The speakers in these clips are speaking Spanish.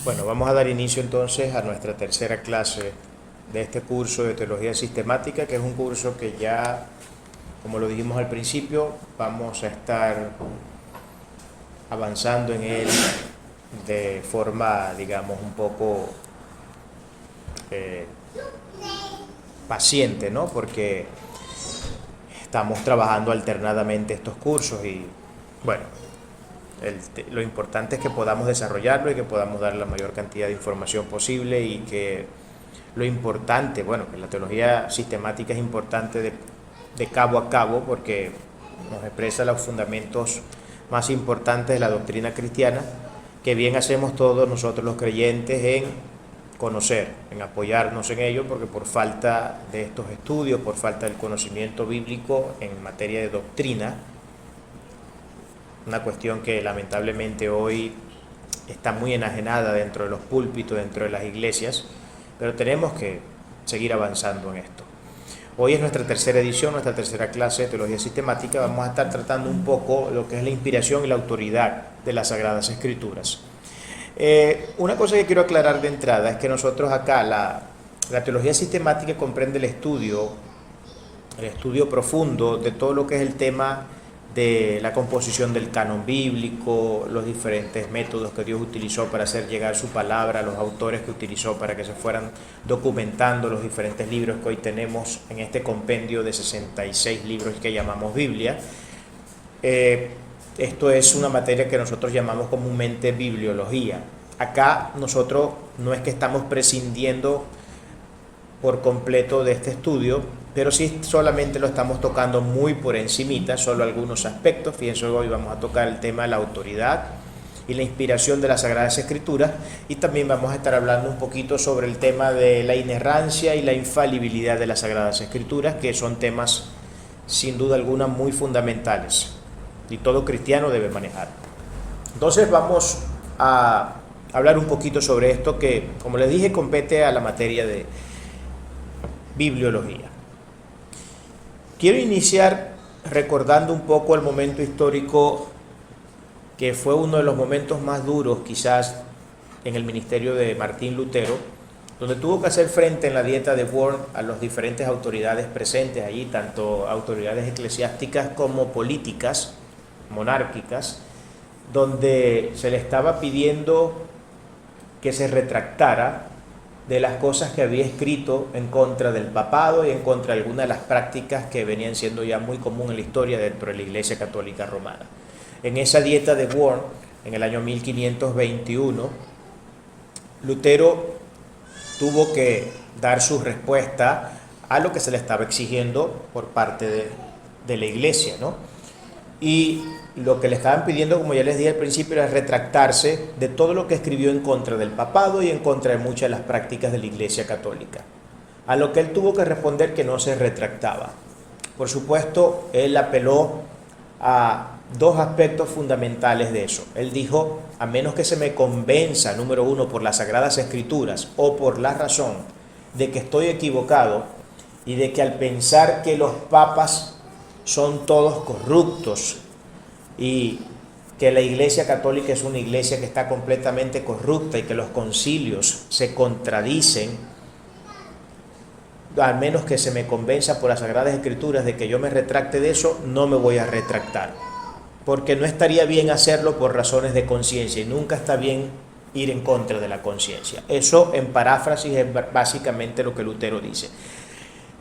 Bueno, vamos a dar inicio entonces a nuestra tercera clase de este curso de Teología Sistemática, que es un curso que ya, como lo dijimos al principio, vamos a estar avanzando en él de forma, digamos, un poco paciente, ¿no? Porque estamos trabajando alternadamente estos cursos y, bueno, lo importante es que podamos desarrollarlo y que podamos dar la mayor cantidad de información posible y que lo importante, bueno, que la teología sistemática es importante de cabo a cabo porque nos expresa los fundamentos más importantes de la doctrina cristiana, que bien hacemos todos nosotros los creyentes en conocer, en apoyarnos en ello, porque por falta de estos estudios, por falta del conocimiento bíblico en materia de doctrina, una cuestión que lamentablemente hoy está muy enajenada dentro de los púlpitos, dentro de las iglesias, pero tenemos que seguir avanzando en esto. Hoy es nuestra tercera edición, nuestra tercera clase de Teología Sistemática. Vamos a estar tratando un poco lo que es la inspiración y la autoridad de las Sagradas Escrituras. Una cosa que quiero aclarar de entrada es que nosotros acá, la teología sistemática comprende el estudio profundo de todo lo que es el tema de la composición del canon bíblico, los diferentes métodos que Dios utilizó para hacer llegar su palabra, los autores que utilizó para que se fueran documentando los diferentes libros que hoy tenemos en este compendio de 66 libros que llamamos Biblia. Esto es una materia que nosotros llamamos comúnmente bibliología. Acá nosotros no es que estamos prescindiendo por completo de este estudio, pero sí solamente lo estamos tocando muy por encimita, solo algunos aspectos. Fíjense, hoy vamos a tocar el tema de la autoridad y la inspiración de las Sagradas Escrituras, y también vamos a estar hablando un poquito sobre el tema de la inerrancia y la infalibilidad de las Sagradas Escrituras, que son temas sin duda alguna muy fundamentales y todo cristiano debe manejar. Entonces vamos a hablar un poquito sobre esto que, como les dije, compete a la materia de bibliología. Quiero iniciar recordando un poco el momento histórico que fue uno de los momentos más duros quizás en el ministerio de Martín Lutero, donde tuvo que hacer frente en la dieta de Worms a las diferentes autoridades presentes allí, tanto autoridades eclesiásticas como políticas, monárquicas, donde se le estaba pidiendo que se retractara de las cosas que había escrito en contra del papado y en contra de algunas de las prácticas que venían siendo ya muy común en la historia dentro de la Iglesia Católica Romana. En esa dieta de Worms, en el año 1521, Lutero tuvo que dar su respuesta a lo que se le estaba exigiendo por parte de la Iglesia, ¿no? Y lo que le estaban pidiendo, como ya les dije al principio, era retractarse de todo lo que escribió en contra del papado y en contra de muchas de las prácticas de la Iglesia Católica. A lo que él tuvo que responder que no se retractaba. Por supuesto, él apeló a dos aspectos fundamentales de eso. Él dijo, a menos que se me convenza, número uno, por las Sagradas Escrituras o por la razón de que estoy equivocado y de que al pensar que los papas son todos corruptos y que la Iglesia Católica es una iglesia que está completamente corrupta y que los concilios se contradicen, al menos que se me convenza por las Sagradas Escrituras de que yo me retracte de eso, no me voy a retractar, porque no estaría bien hacerlo por razones de conciencia y nunca está bien ir en contra de la conciencia. Eso, en paráfrasis, es básicamente lo que Lutero dice.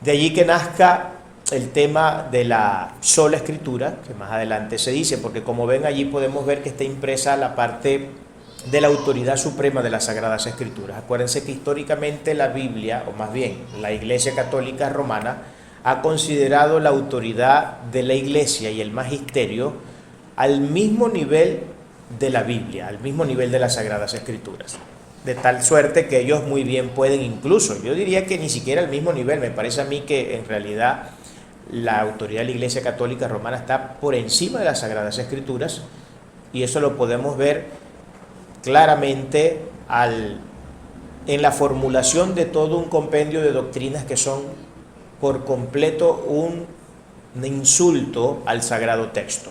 De allí que nazca el tema de la sola escritura, que más adelante se dice, porque como ven allí podemos ver que está impresa la parte de la autoridad suprema de las Sagradas Escrituras. Acuérdense que históricamente la Biblia, o más bien la Iglesia Católica Romana, ha considerado la autoridad de la Iglesia y el magisterio al mismo nivel de la Biblia, al mismo nivel de las Sagradas Escrituras. De tal suerte que ellos muy bien pueden, incluso, yo diría que ni siquiera al mismo nivel, me parece a mí que en realidad la autoridad de la Iglesia Católica Romana está por encima de las Sagradas Escrituras, y eso lo podemos ver claramente en la formulación de todo un compendio de doctrinas que son por completo un insulto al sagrado texto.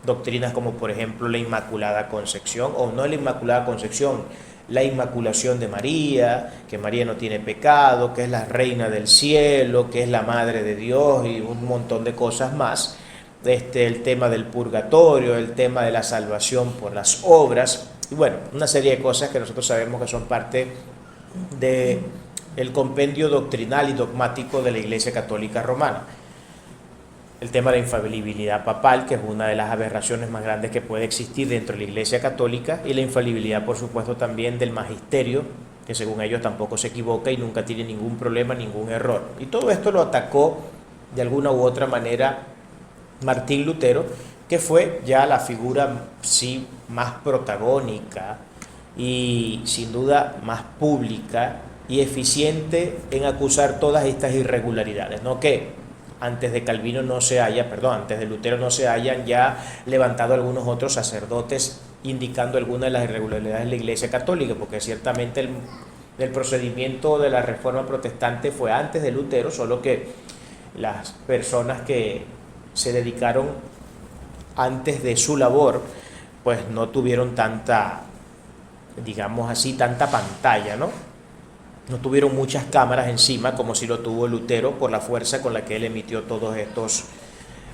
Doctrinas como por ejemplo la Inmaculada Concepción, o no la Inmaculada Concepción, la Inmaculación de María, que María no tiene pecado, que es la reina del cielo, que es la madre de Dios y un montón de cosas más. El tema del purgatorio, el tema de la salvación por las obras y bueno, una serie de cosas que nosotros sabemos que son parte del compendio doctrinal y dogmático de la Iglesia Católica Romana. El tema de la infalibilidad papal, que es una de las aberraciones más grandes que puede existir dentro de la Iglesia Católica, y la infalibilidad, por supuesto, también del magisterio, que según ellos tampoco se equivoca y nunca tiene ningún problema, ningún error. Y todo esto lo atacó de alguna u otra manera Martín Lutero, que fue ya la figura sí más protagónica y sin duda más pública y eficiente en acusar todas estas irregularidades, ¿no? Que antes de Calvino no se haya, perdón, antes de Lutero no se hayan ya levantado algunos otros sacerdotes indicando algunas de las irregularidades de la Iglesia Católica, porque ciertamente el procedimiento de la Reforma Protestante fue antes de Lutero, solo que las personas que se dedicaron antes de su labor, pues no tuvieron tanta, digamos así, tanta pantalla, ¿no? No tuvieron muchas cámaras encima como si lo tuvo Lutero por la fuerza con la que él emitió todos estos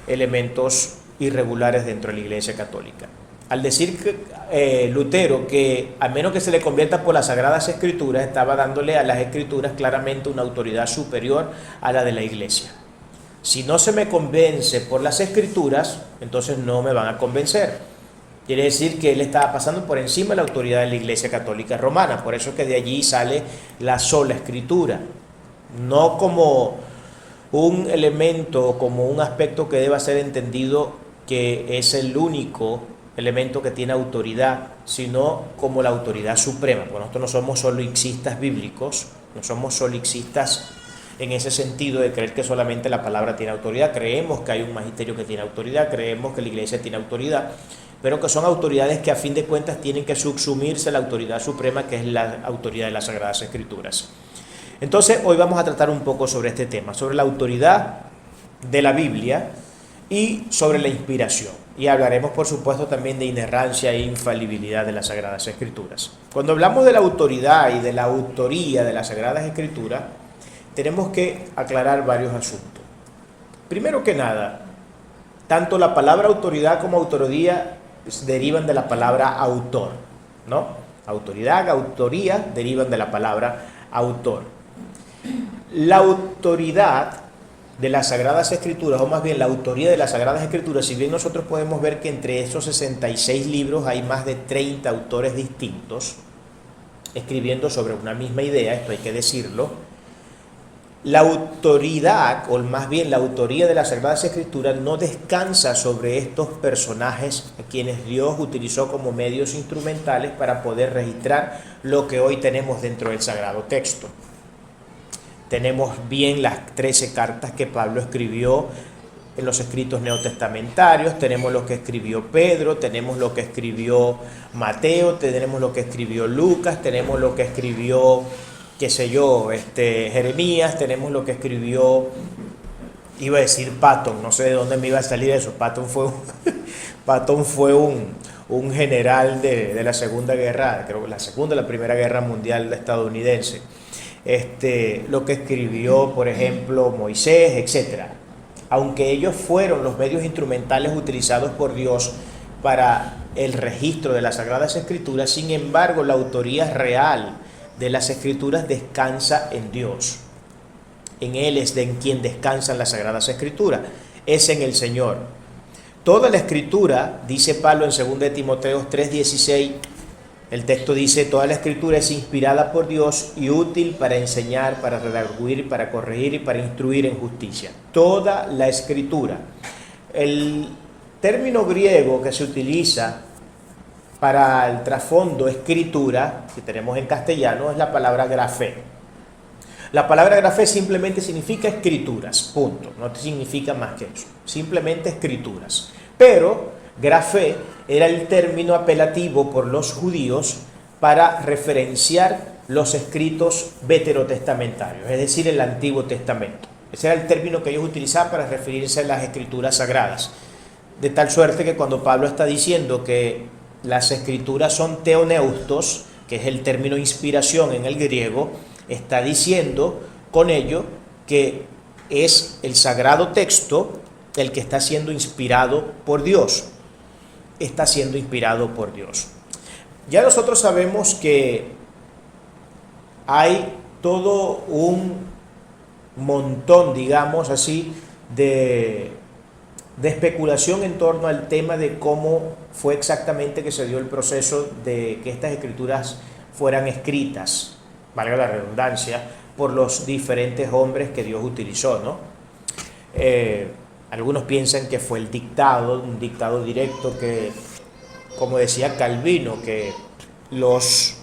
elementos irregulares dentro de la Iglesia Católica. Al decir que Lutero que a menos que se le convierta por las Sagradas Escrituras, estaba dándole a las Escrituras claramente una autoridad superior a la de la Iglesia. Si no se me convence por las Escrituras, entonces no me van a convencer. Quiere decir que él estaba pasando por encima de la autoridad de la Iglesia Católica Romana. Por eso que de allí sale la sola Escritura. No como un elemento, como un aspecto que deba ser entendido que es el único elemento que tiene autoridad, sino como la autoridad suprema. Porque nosotros no somos solipsistas bíblicos, no somos solipsistas en ese sentido de creer que solamente la palabra tiene autoridad. Creemos que hay un magisterio que tiene autoridad, creemos que la Iglesia tiene autoridad, pero que son autoridades que a fin de cuentas tienen que subsumirse a la autoridad suprema, que es la autoridad de las Sagradas Escrituras. Entonces hoy vamos a tratar un poco sobre este tema, sobre la autoridad de la Biblia y sobre la inspiración. Y hablaremos por supuesto también de inerrancia e infalibilidad de las Sagradas Escrituras. Cuando hablamos de la autoridad y de la autoría de las Sagradas Escrituras, tenemos que aclarar varios asuntos. Primero que nada, tanto la palabra autoridad como autoría derivan de la palabra autor, ¿no? Autoridad, autoría derivan de la palabra autor. La autoridad de las Sagradas Escrituras, o más bien la autoría de las Sagradas Escrituras, si bien nosotros podemos ver que entre esos 66 libros hay más de 30 autores distintos escribiendo sobre una misma idea, esto hay que decirlo, la autoridad, o más bien la autoría de las Sagradas Escrituras, no descansa sobre estos personajes a quienes Dios utilizó como medios instrumentales para poder registrar lo que hoy tenemos dentro del Sagrado Texto. Tenemos bien las 13 cartas que Pablo escribió en los escritos neotestamentarios, tenemos lo que escribió Pedro, tenemos lo que escribió Mateo, tenemos lo que escribió Lucas, tenemos lo que escribió qué sé yo, Jeremías, tenemos lo que escribió, iba a decir Patton, no sé de dónde me iba a salir eso. Patton fue un general de la Segunda Guerra, creo que la Primera Guerra Mundial estadounidense. Lo que escribió, por ejemplo, Moisés, etc. Aunque ellos fueron los medios instrumentales utilizados por Dios para el registro de las Sagradas Escrituras, sin embargo, la autoría real de las Escrituras descansa en Dios. En Él es en quien descansan las Sagradas Escrituras, es en el Señor. Toda la Escritura, dice Pablo en 2 Timoteo 3:16, el texto dice: toda la Escritura es inspirada por Dios y útil para enseñar, para redarguir, para corregir y para instruir en justicia. Toda la Escritura. El término griego que se utiliza para el trasfondo escritura, que tenemos en castellano, es la palabra grafé. La palabra grafé simplemente significa escrituras, punto. No significa más que eso, simplemente escrituras. Pero grafé era el término apelativo por los judíos para referenciar los escritos veterotestamentarios, es decir, el Antiguo Testamento. Ese era el término que ellos utilizaban para referirse a las escrituras sagradas. De tal suerte que cuando Pablo está diciendo que las escrituras son teoneustos, que es el término inspiración en el griego, está diciendo con ello que es el sagrado texto el que está siendo inspirado por Dios. Está siendo inspirado por Dios. Ya nosotros sabemos que hay todo un montón, digamos así, de especulación en torno al tema de cómo fue exactamente que se dio el proceso de que estas escrituras fueran escritas, valga la redundancia, por los diferentes hombres que Dios utilizó, ¿no? Algunos piensan que fue un dictado directo, que, como decía Calvino, que los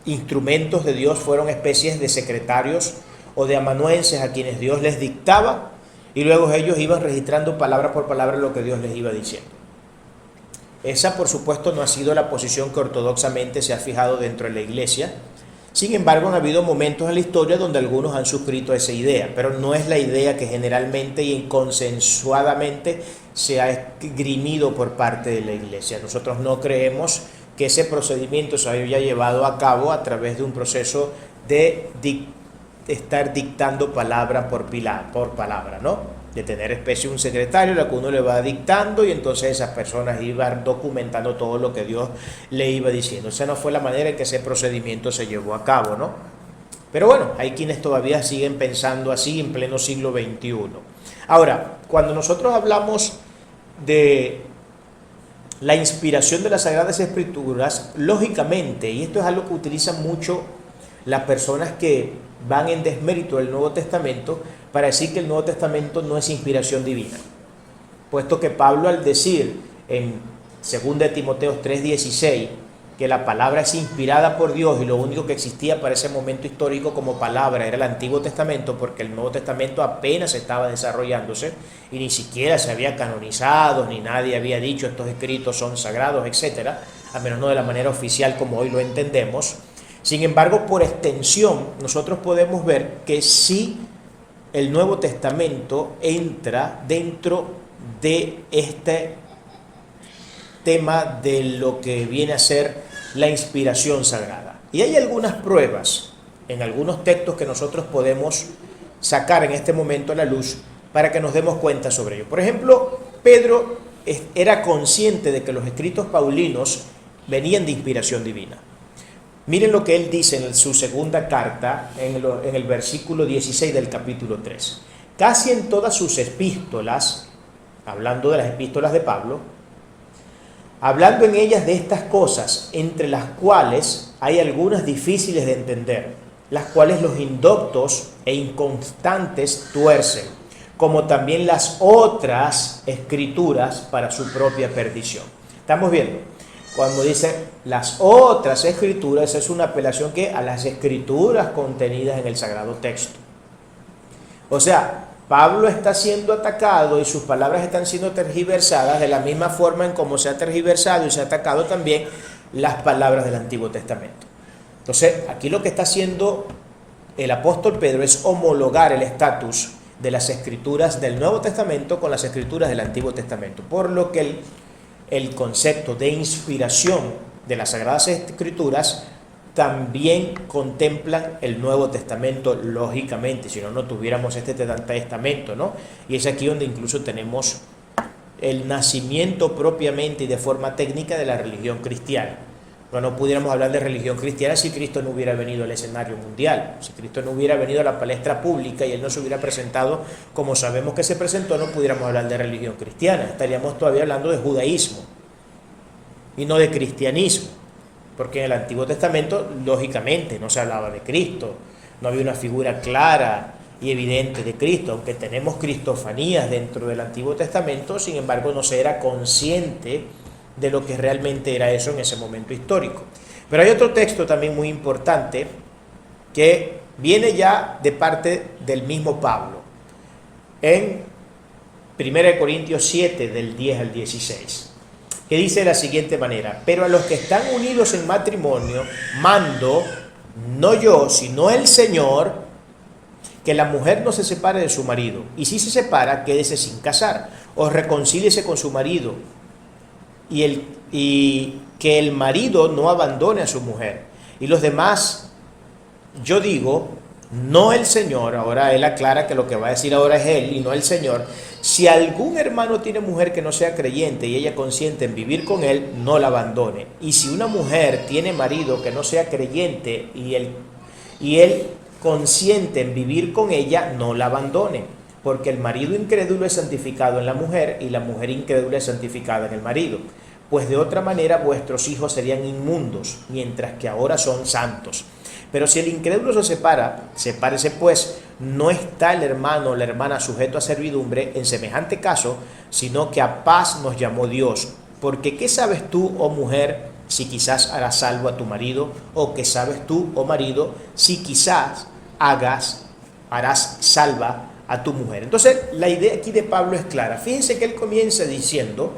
instrumentos de Dios fueron especies de secretarios o de amanuenses a quienes Dios les dictaba y luego ellos iban registrando palabra por palabra lo que Dios les iba diciendo. Esa, por supuesto, no ha sido la posición que ortodoxamente se ha fijado dentro de la Iglesia. Sin embargo, han habido momentos en la historia donde algunos han suscrito esa idea, pero no es la idea que generalmente y consensuadamente se ha esgrimido por parte de la Iglesia. Nosotros no creemos que ese procedimiento se haya llevado a cabo a través de un proceso de estar dictando palabra por palabra, ¿no? De tener especie de un secretario, lo que uno le va dictando y entonces esas personas iban documentando todo lo que Dios le iba diciendo. Esa no fue la manera en que ese procedimiento se llevó a cabo, ¿no? Pero bueno, hay quienes todavía siguen pensando así en pleno siglo XXI. Ahora, cuando nosotros hablamos de la inspiración de las Sagradas Escrituras, lógicamente, y esto es algo que utilizan mucho las personas que van en desmérito del Nuevo Testamento para decir que el Nuevo Testamento no es inspiración divina, puesto que Pablo, al decir en 2 Timoteo 3:16 que la palabra es inspirada por Dios y lo único que existía para ese momento histórico como palabra era el Antiguo Testamento, porque el Nuevo Testamento apenas estaba desarrollándose y ni siquiera se había canonizado, ni nadie había dicho estos escritos son sagrados, etcétera, a menos no de la manera oficial como hoy lo entendemos. Sin embargo, por extensión, nosotros podemos ver que sí el Nuevo Testamento entra dentro de este tema de lo que viene a ser la inspiración sagrada. Y hay algunas pruebas en algunos textos que nosotros podemos sacar en este momento a la luz para que nos demos cuenta sobre ello. Por ejemplo, Pedro era consciente de que los escritos paulinos venían de inspiración divina. Miren lo que él dice en su segunda carta, en el versículo 16 del capítulo 3. Casi en todas sus epístolas, hablando de las epístolas de Pablo, hablando en ellas de estas cosas, entre las cuales hay algunas difíciles de entender, las cuales los indoctos e inconstantes tuercen, como también las otras escrituras para su propia perdición. ¿Estamos viendo? Cuando dice las otras escrituras, es una apelación que a las escrituras contenidas en el sagrado texto. O sea, Pablo está siendo atacado y sus palabras están siendo tergiversadas de la misma forma en cómo se ha tergiversado y se ha atacado también las palabras del Antiguo Testamento. Entonces, aquí lo que está haciendo el apóstol Pedro es homologar el estatus de las escrituras del Nuevo Testamento con las escrituras del Antiguo Testamento, por lo que el concepto de inspiración de las Sagradas Escrituras también contemplan el Nuevo Testamento, lógicamente, si no, no tuviéramos este testamento, ¿no? Y es aquí donde incluso tenemos el nacimiento propiamente y de forma técnica de la religión cristiana. No pudiéramos hablar de religión cristiana si Cristo no hubiera venido al escenario mundial, si Cristo no hubiera venido a la palestra pública y Él no se hubiera presentado como sabemos que se presentó, no pudiéramos hablar de religión cristiana, estaríamos todavía hablando de judaísmo y no de cristianismo, porque en el Antiguo Testamento, lógicamente, no se hablaba de Cristo, no había una figura clara y evidente de Cristo, aunque tenemos cristofanías dentro del Antiguo Testamento, sin embargo no se era consciente de lo que realmente era eso en ese momento histórico. Pero hay otro texto también muy importante que viene ya de parte del mismo Pablo, en 1 Corintios 7, del 10 al 16, que dice de la siguiente manera: pero a los que están unidos en matrimonio, mando, no yo, sino el Señor, que la mujer no se separe de su marido, y si se separa, quédese sin casar, o reconcíliese con su marido, y el y que el marido no abandone a su mujer. Y los demás, yo digo, no el Señor, ahora él aclara que lo que va a decir ahora es él y no el Señor. Si algún hermano tiene mujer que no sea creyente y ella consiente en vivir con él, no la abandone. Y si una mujer tiene marido que no sea creyente y él consiente en vivir con ella, no la abandone. Porque el marido incrédulo es santificado en la mujer y la mujer incrédula es santificada en el marido. Pues de otra manera vuestros hijos serían inmundos, mientras que ahora son santos. Pero si el incrédulo se separa, sepárese pues, no está el hermano o la hermana sujeto a servidumbre en semejante caso, sino que a paz nos llamó Dios. Porque ¿qué sabes tú, oh mujer, si quizás harás salvo a tu marido? ¿O qué sabes tú, oh marido, si quizás harás salva a tu mujer? Entonces la idea aquí de Pablo es clara. Fíjense que él comienza diciendo: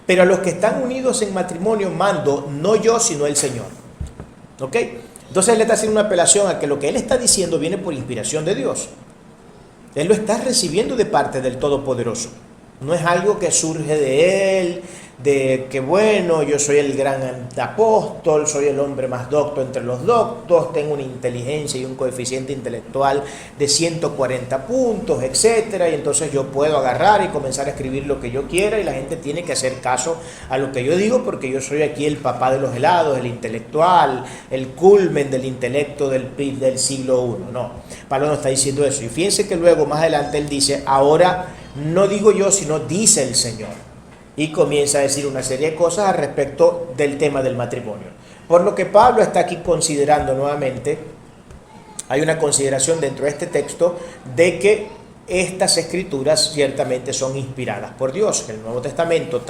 pero a los que están unidos en matrimonio mando, no yo, sino el Señor. ¿Ok? Entonces él está haciendo una apelación a que lo que él está diciendo viene por inspiración de Dios. Él lo está recibiendo de parte del Todopoderoso. No es algo que surge de él, de que bueno, yo soy el gran apóstol, soy el hombre más docto entre los doctos, tengo una inteligencia y un coeficiente intelectual de 140 puntos, etcétera, y entonces yo puedo agarrar y comenzar a escribir lo que yo quiera y la gente tiene que hacer caso a lo que yo digo porque yo soy aquí el papá de los helados, el intelectual, el culmen del intelecto del siglo I. No, Pablo no está diciendo eso. Y fíjense que luego más adelante él dice: ahora no digo yo, sino dice el Señor. Y comienza a decir una serie de cosas al respecto del tema del matrimonio. Por lo que Pablo está aquí considerando nuevamente, hay una consideración dentro de este texto de que estas escrituras ciertamente son inspiradas por Dios. El Nuevo Testamento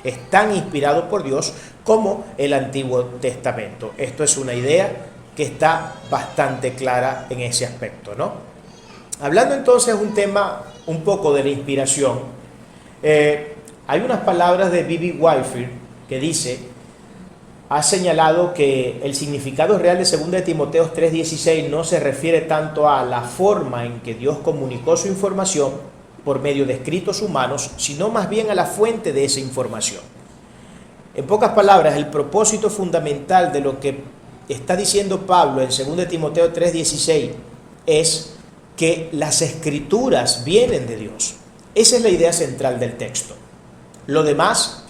es tan inspirado por Dios como el Antiguo Testamento. Esto es una idea que está bastante clara en ese aspecto, ¿no? Hablando entonces un tema un poco de la inspiración, hay unas palabras de B.B. Whitefield que dice, ha señalado que el significado real de 2 de Timoteo 3:16 no se refiere tanto a la forma en que Dios comunicó su información por medio de escritos humanos, sino más bien a la fuente de esa información. En pocas palabras, el propósito fundamental de lo que está diciendo Pablo en 2 de Timoteo 3:16 es que las escrituras vienen de Dios. Esa es la idea central del texto. Lo demás,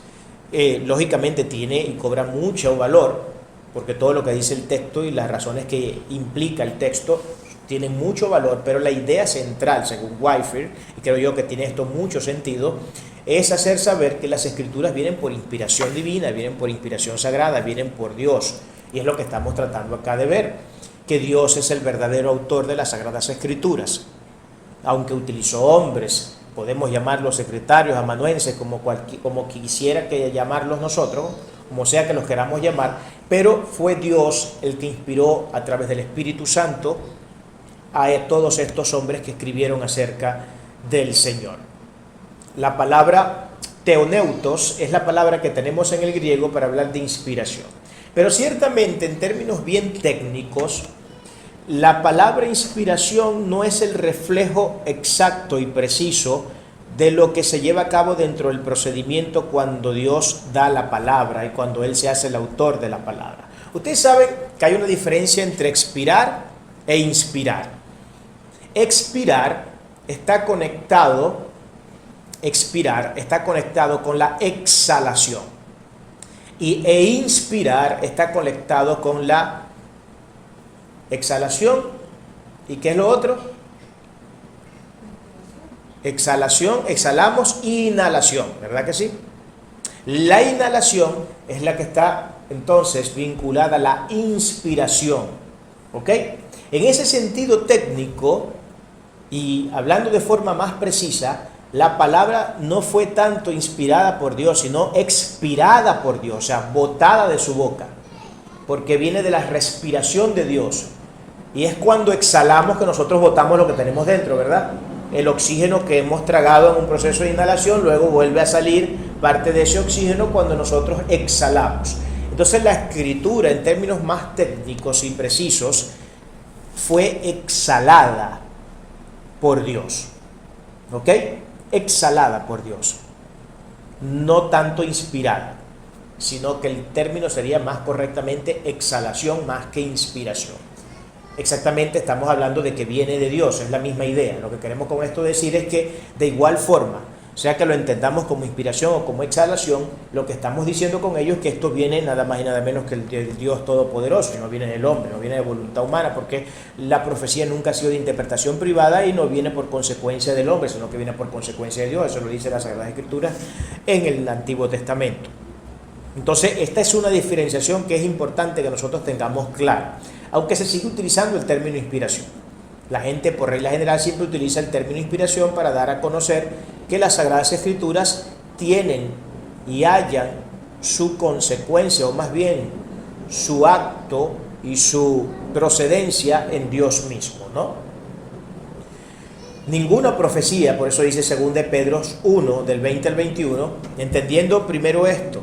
lógicamente, tiene y cobra mucho valor, porque todo lo que dice el texto y las razones que implica el texto tienen mucho valor, pero la idea central, según Whitefield, y creo yo que tiene esto mucho sentido, es hacer saber que las escrituras vienen por inspiración divina, vienen por inspiración sagrada, vienen por Dios, y es lo que estamos tratando acá de ver, que Dios es el verdadero autor de las Sagradas Escrituras, aunque utilizó hombres. Podemos llamarlos secretarios, amanuenses, como quisiera que llamarlos nosotros, como sea que los queramos llamar, pero fue Dios el que inspiró a través del Espíritu Santo a todos estos hombres que escribieron acerca del Señor. La palabra teoneutos es la palabra que tenemos en el griego para hablar de inspiración. Pero ciertamente, en términos bien técnicos, la palabra inspiración no es el reflejo exacto y preciso de lo que se lleva a cabo dentro del procedimiento cuando Dios da la palabra y cuando Él se hace el autor de la palabra. Ustedes saben que hay una diferencia entre expirar e inspirar. Expirar está conectado con la exhalación e inspirar está conectado con la exhalación. ¿Y qué es lo otro? Exhalación, exhalamos, inhalación, ¿verdad que sí? La inhalación es la que está entonces vinculada a la inspiración, ¿ok? En ese sentido técnico y hablando de forma más precisa, la palabra no fue tanto inspirada por Dios, sino expirada por Dios, o sea, botada de su boca, porque viene de la respiración de Dios. Y es cuando exhalamos que nosotros botamos lo que tenemos dentro, ¿verdad? El oxígeno que hemos tragado en un proceso de inhalación, luego vuelve a salir parte de ese oxígeno cuando nosotros exhalamos. Entonces la escritura, en términos más técnicos y precisos, fue exhalada por Dios. ¿Ok? Exhalada por Dios. No tanto inspirada. sino que el término sería más correctamente exhalación más que inspiración. Exactamente, estamos hablando de que viene de Dios, es la misma idea. Lo que queremos con esto decir es que de igual forma, sea que lo entendamos como inspiración o como exhalación, lo que estamos diciendo con ello es que esto viene nada más y nada menos que el Dios Todopoderoso, y no viene del hombre, no viene de voluntad humana, porque la profecía nunca ha sido de interpretación privada y no viene por consecuencia del hombre, sino que viene por consecuencia de Dios. Eso lo dice la Sagrada Escritura en el Antiguo Testamento. Entonces, esta es una diferenciación que es importante que nosotros tengamos clara, aunque se sigue utilizando el término inspiración. La gente, por regla general, siempre utiliza el término inspiración para dar a conocer que las Sagradas Escrituras tienen y hallan su consecuencia, o más bien su acto y su procedencia en Dios mismo, ¿no? Ninguna profecía, por eso dice 2 de Pedro 1, del 20 al 21, entendiendo primero esto,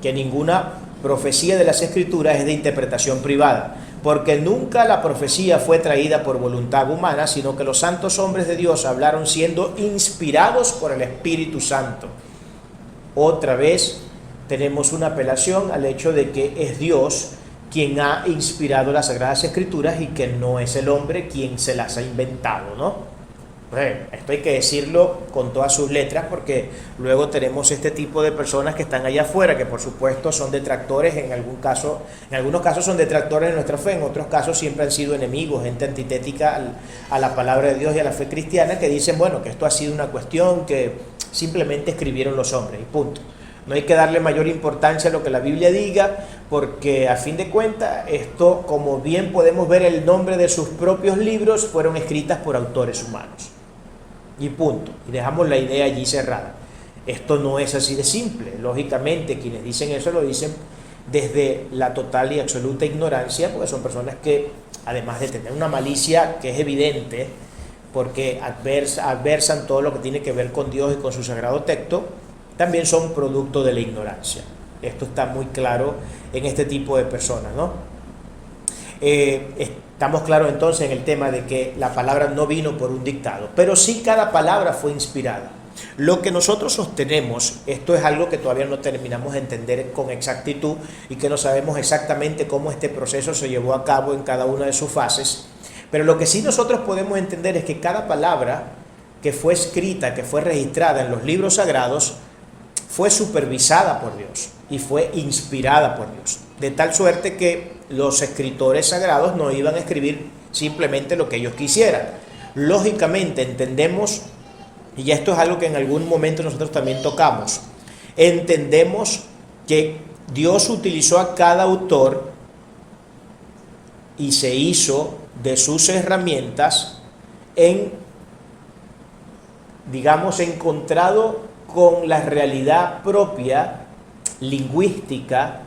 que ninguna profecía de las Escrituras es de interpretación privada, porque nunca la profecía fue traída por voluntad humana, sino que los santos hombres de Dios hablaron siendo inspirados por el Espíritu Santo. Otra vez tenemos una apelación al hecho de que es Dios quien ha inspirado las Sagradas Escrituras y que no es el hombre quien se las ha inventado, ¿no? Esto hay que decirlo con todas sus letras, porque luego tenemos este tipo de personas que están allá afuera, que por supuesto son detractores, en algunos casos son detractores de nuestra fe, en otros casos siempre han sido enemigos, gente antitética a la palabra de Dios y a la fe cristiana, que dicen, bueno, que esto ha sido una cuestión que simplemente escribieron los hombres y punto. No hay que darle mayor importancia a lo que la Biblia diga, porque a fin de cuentas, esto, como bien podemos ver, el nombre de sus propios libros fueron escritas por autores humanos. Y punto. Y dejamos la idea allí cerrada. Esto no es así de simple. Lógicamente, quienes dicen eso lo dicen desde la total y absoluta ignorancia, porque son personas que, además de tener una malicia que es evidente, porque adversan todo lo que tiene que ver con Dios y con su sagrado texto, también son producto de la ignorancia. Esto está muy claro en este tipo de personas, ¿no? Estamos claros entonces en el tema de que la palabra no vino por un dictado, pero sí cada palabra fue inspirada. Lo que nosotros sostenemos, esto es algo que todavía no terminamos de entender con exactitud y que no sabemos exactamente cómo este proceso se llevó a cabo en cada una de sus fases, pero lo que sí nosotros podemos entender es que cada palabra que fue escrita, que fue registrada en los libros sagrados, fue supervisada por Dios y fue inspirada por Dios, de tal suerte que los escritores sagrados no iban a escribir simplemente lo que ellos quisieran. Lógicamente entendemos, y esto es algo que en algún momento nosotros también tocamos, entendemos que Dios utilizó a cada autor y se hizo de sus herramientas encontrado con la realidad propia, lingüística,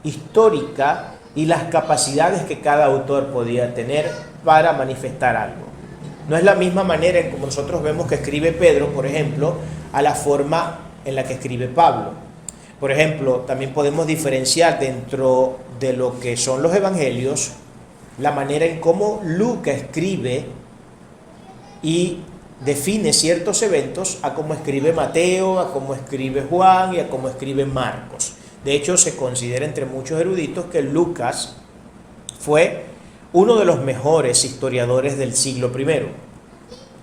histórica y las capacidades que cada autor podía tener para manifestar algo. No es la misma manera en como nosotros vemos que escribe Pedro, por ejemplo, a la forma en la que escribe Pablo. Por ejemplo, también podemos diferenciar dentro de lo que son los evangelios, la manera en cómo Lucas escribe y define ciertos eventos a cómo escribe Mateo, a cómo escribe Juan y a cómo escribe Marcos. De hecho, se considera entre muchos eruditos que Lucas fue uno de los mejores historiadores del siglo I.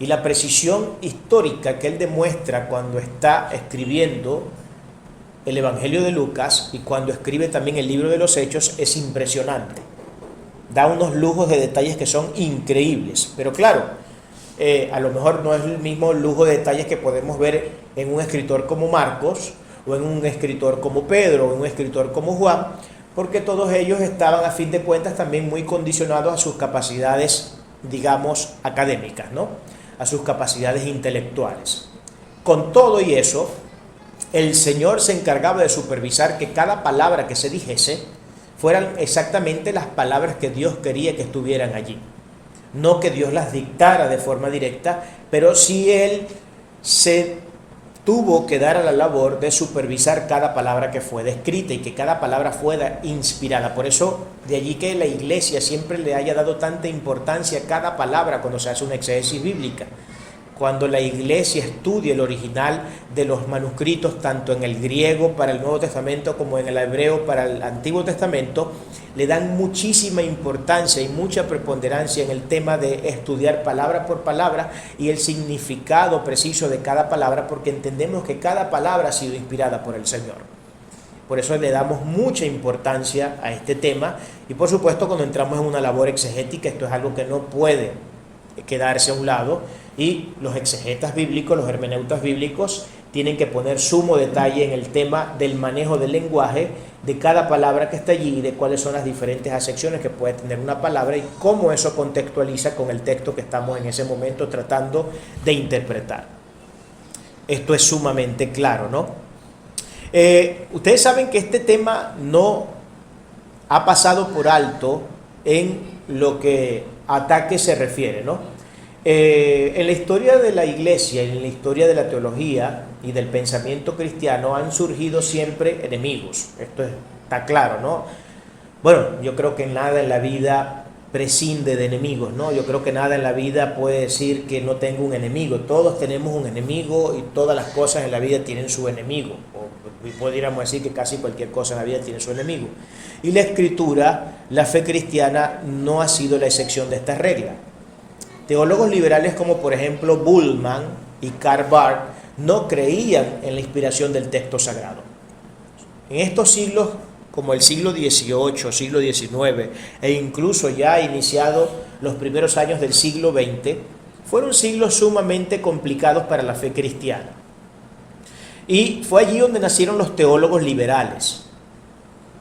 Y la precisión histórica que él demuestra cuando está escribiendo el Evangelio de Lucas y cuando escribe también el libro de los Hechos es impresionante. Da unos lujos de detalles que son increíbles. Pero claro, a lo mejor no es el mismo lujo de detalles que podemos ver en un escritor como Marcos, o en un escritor como Pedro, o en un escritor como Juan, porque todos ellos estaban a fin de cuentas también muy condicionados a sus capacidades, digamos, académicas, ¿no? A sus capacidades intelectuales. Con todo y eso, el Señor se encargaba de supervisar que cada palabra que se dijese fueran exactamente las palabras que Dios quería que estuvieran allí. No que Dios las dictara de forma directa, pero sí Él se tuvo que dar a la labor de supervisar cada palabra que fue descrita y que cada palabra fuera inspirada. Por eso, de allí que la Iglesia siempre le haya dado tanta importancia a cada palabra cuando se hace una exégesis bíblica, cuando la iglesia estudia el original de los manuscritos, tanto en el griego para el Nuevo Testamento como en el hebreo para el Antiguo Testamento, le dan muchísima importancia y mucha preponderancia en el tema de estudiar palabra por palabra y el significado preciso de cada palabra, porque entendemos que cada palabra ha sido inspirada por el Señor. Por eso le damos mucha importancia a este tema y por supuesto cuando entramos en una labor exegética esto es algo que no puede quedarse a un lado y los exegetas bíblicos, los hermeneutas bíblicos tienen que poner sumo detalle en el tema del manejo del lenguaje de cada palabra que está allí y de cuáles son las diferentes acepciones que puede tener una palabra y cómo eso contextualiza con el texto que estamos en ese momento tratando de interpretar. Esto es sumamente claro, ¿no? Ustedes saben que este tema no ha pasado por alto en lo que a ataque se refiere, ¿no? En la historia de la iglesia, en la historia de la teología y del pensamiento cristiano han surgido siempre enemigos. Esto está claro, ¿no? Bueno, yo creo que nada en la vida prescinde de enemigos, ¿no? Yo creo que nada en la vida puede decir que no tengo un enemigo. Todos tenemos un enemigo y todas las cosas en la vida tienen su enemigo. O podríamos decir que casi cualquier cosa en la vida tiene su enemigo. Y la Escritura, la fe cristiana, no ha sido la excepción de esta regla. Teólogos liberales como por ejemplo Bultmann y Karl Barth no creían en la inspiración del texto sagrado. En estos siglos, como el siglo XVIII, siglo XIX e incluso ya iniciado los primeros años del siglo XX, fueron siglos sumamente complicados para la fe cristiana. Y fue allí donde nacieron los teólogos liberales.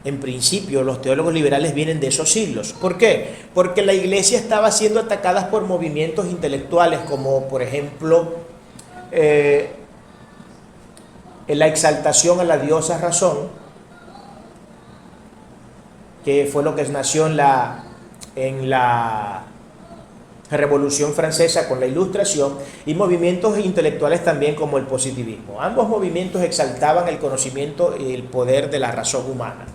En principio, los teólogos liberales vienen de esos siglos. ¿Por qué? Porque la iglesia estaba siendo atacada por movimientos intelectuales como, por ejemplo, la exaltación a la diosa razón, que fue lo que nació en la Revolución Francesa con la Ilustración, y movimientos intelectuales también como el positivismo. Ambos movimientos exaltaban el conocimiento y el poder de la razón humana.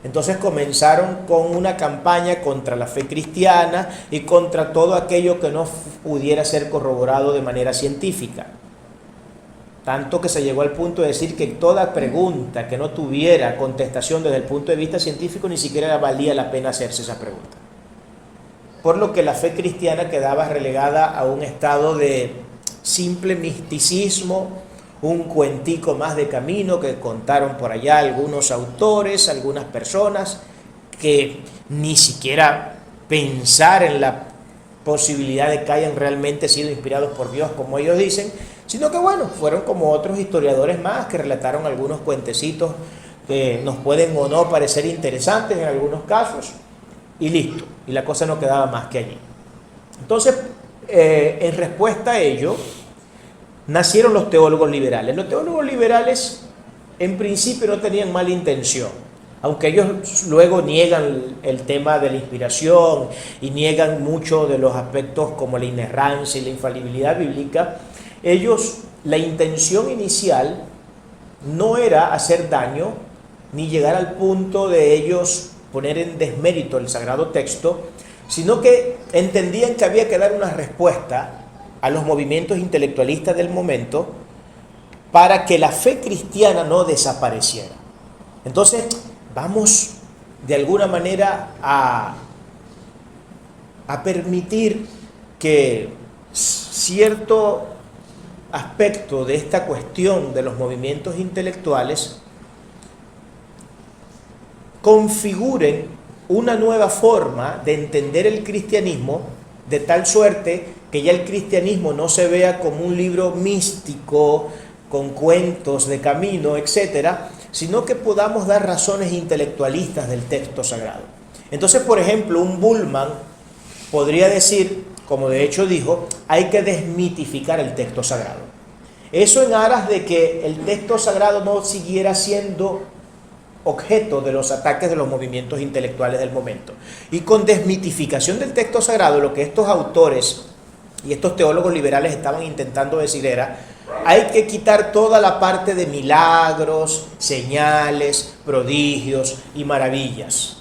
Entonces comenzaron con una campaña contra la fe cristiana y contra todo aquello que no pudiera ser corroborado de manera científica. Tanto que se llegó al punto de decir que toda pregunta que no tuviera contestación desde el punto de vista científico ni siquiera valía la pena hacerse esa pregunta. Por lo que la fe cristiana quedaba relegada a un estado de simple misticismo, un cuentico más de camino que contaron por allá algunos autores, algunas personas que ni siquiera pensar en la posibilidad de que hayan realmente sido inspirados por Dios como ellos dicen, sino que bueno, fueron como otros historiadores más que relataron algunos cuentecitos que nos pueden o no parecer interesantes en algunos casos y listo, y la cosa no quedaba más que allí. Entonces, en respuesta a ello, nacieron los teólogos liberales. Los teólogos liberales en principio no tenían mala intención, aunque ellos luego niegan el tema de la inspiración y niegan mucho de los aspectos como la inerrancia y la infalibilidad bíblica. Ellos, la intención inicial no era hacer daño ni llegar al punto de ellos poner en desmérito el sagrado texto, sino que entendían que había que dar una respuesta a los movimientos intelectualistas del momento para que la fe cristiana no desapareciera. Entonces, vamos de alguna manera a permitir que cierto aspecto de esta cuestión de los movimientos intelectuales configuren una nueva forma de entender el cristianismo, de tal suerte que ya el cristianismo no se vea como un libro místico, con cuentos de camino, etcétera, sino que podamos dar razones intelectualistas del texto sagrado. Entonces, por ejemplo, un Bultmann podría decir, como de hecho dijo, hay que desmitificar el texto sagrado. Eso en aras de que el texto sagrado no siguiera siendo objeto de los ataques de los movimientos intelectuales del momento. Y con desmitificación del texto sagrado, lo que estos autores y estos teólogos liberales estaban intentando decir era, hay que quitar toda la parte de milagros, señales, prodigios y maravillas.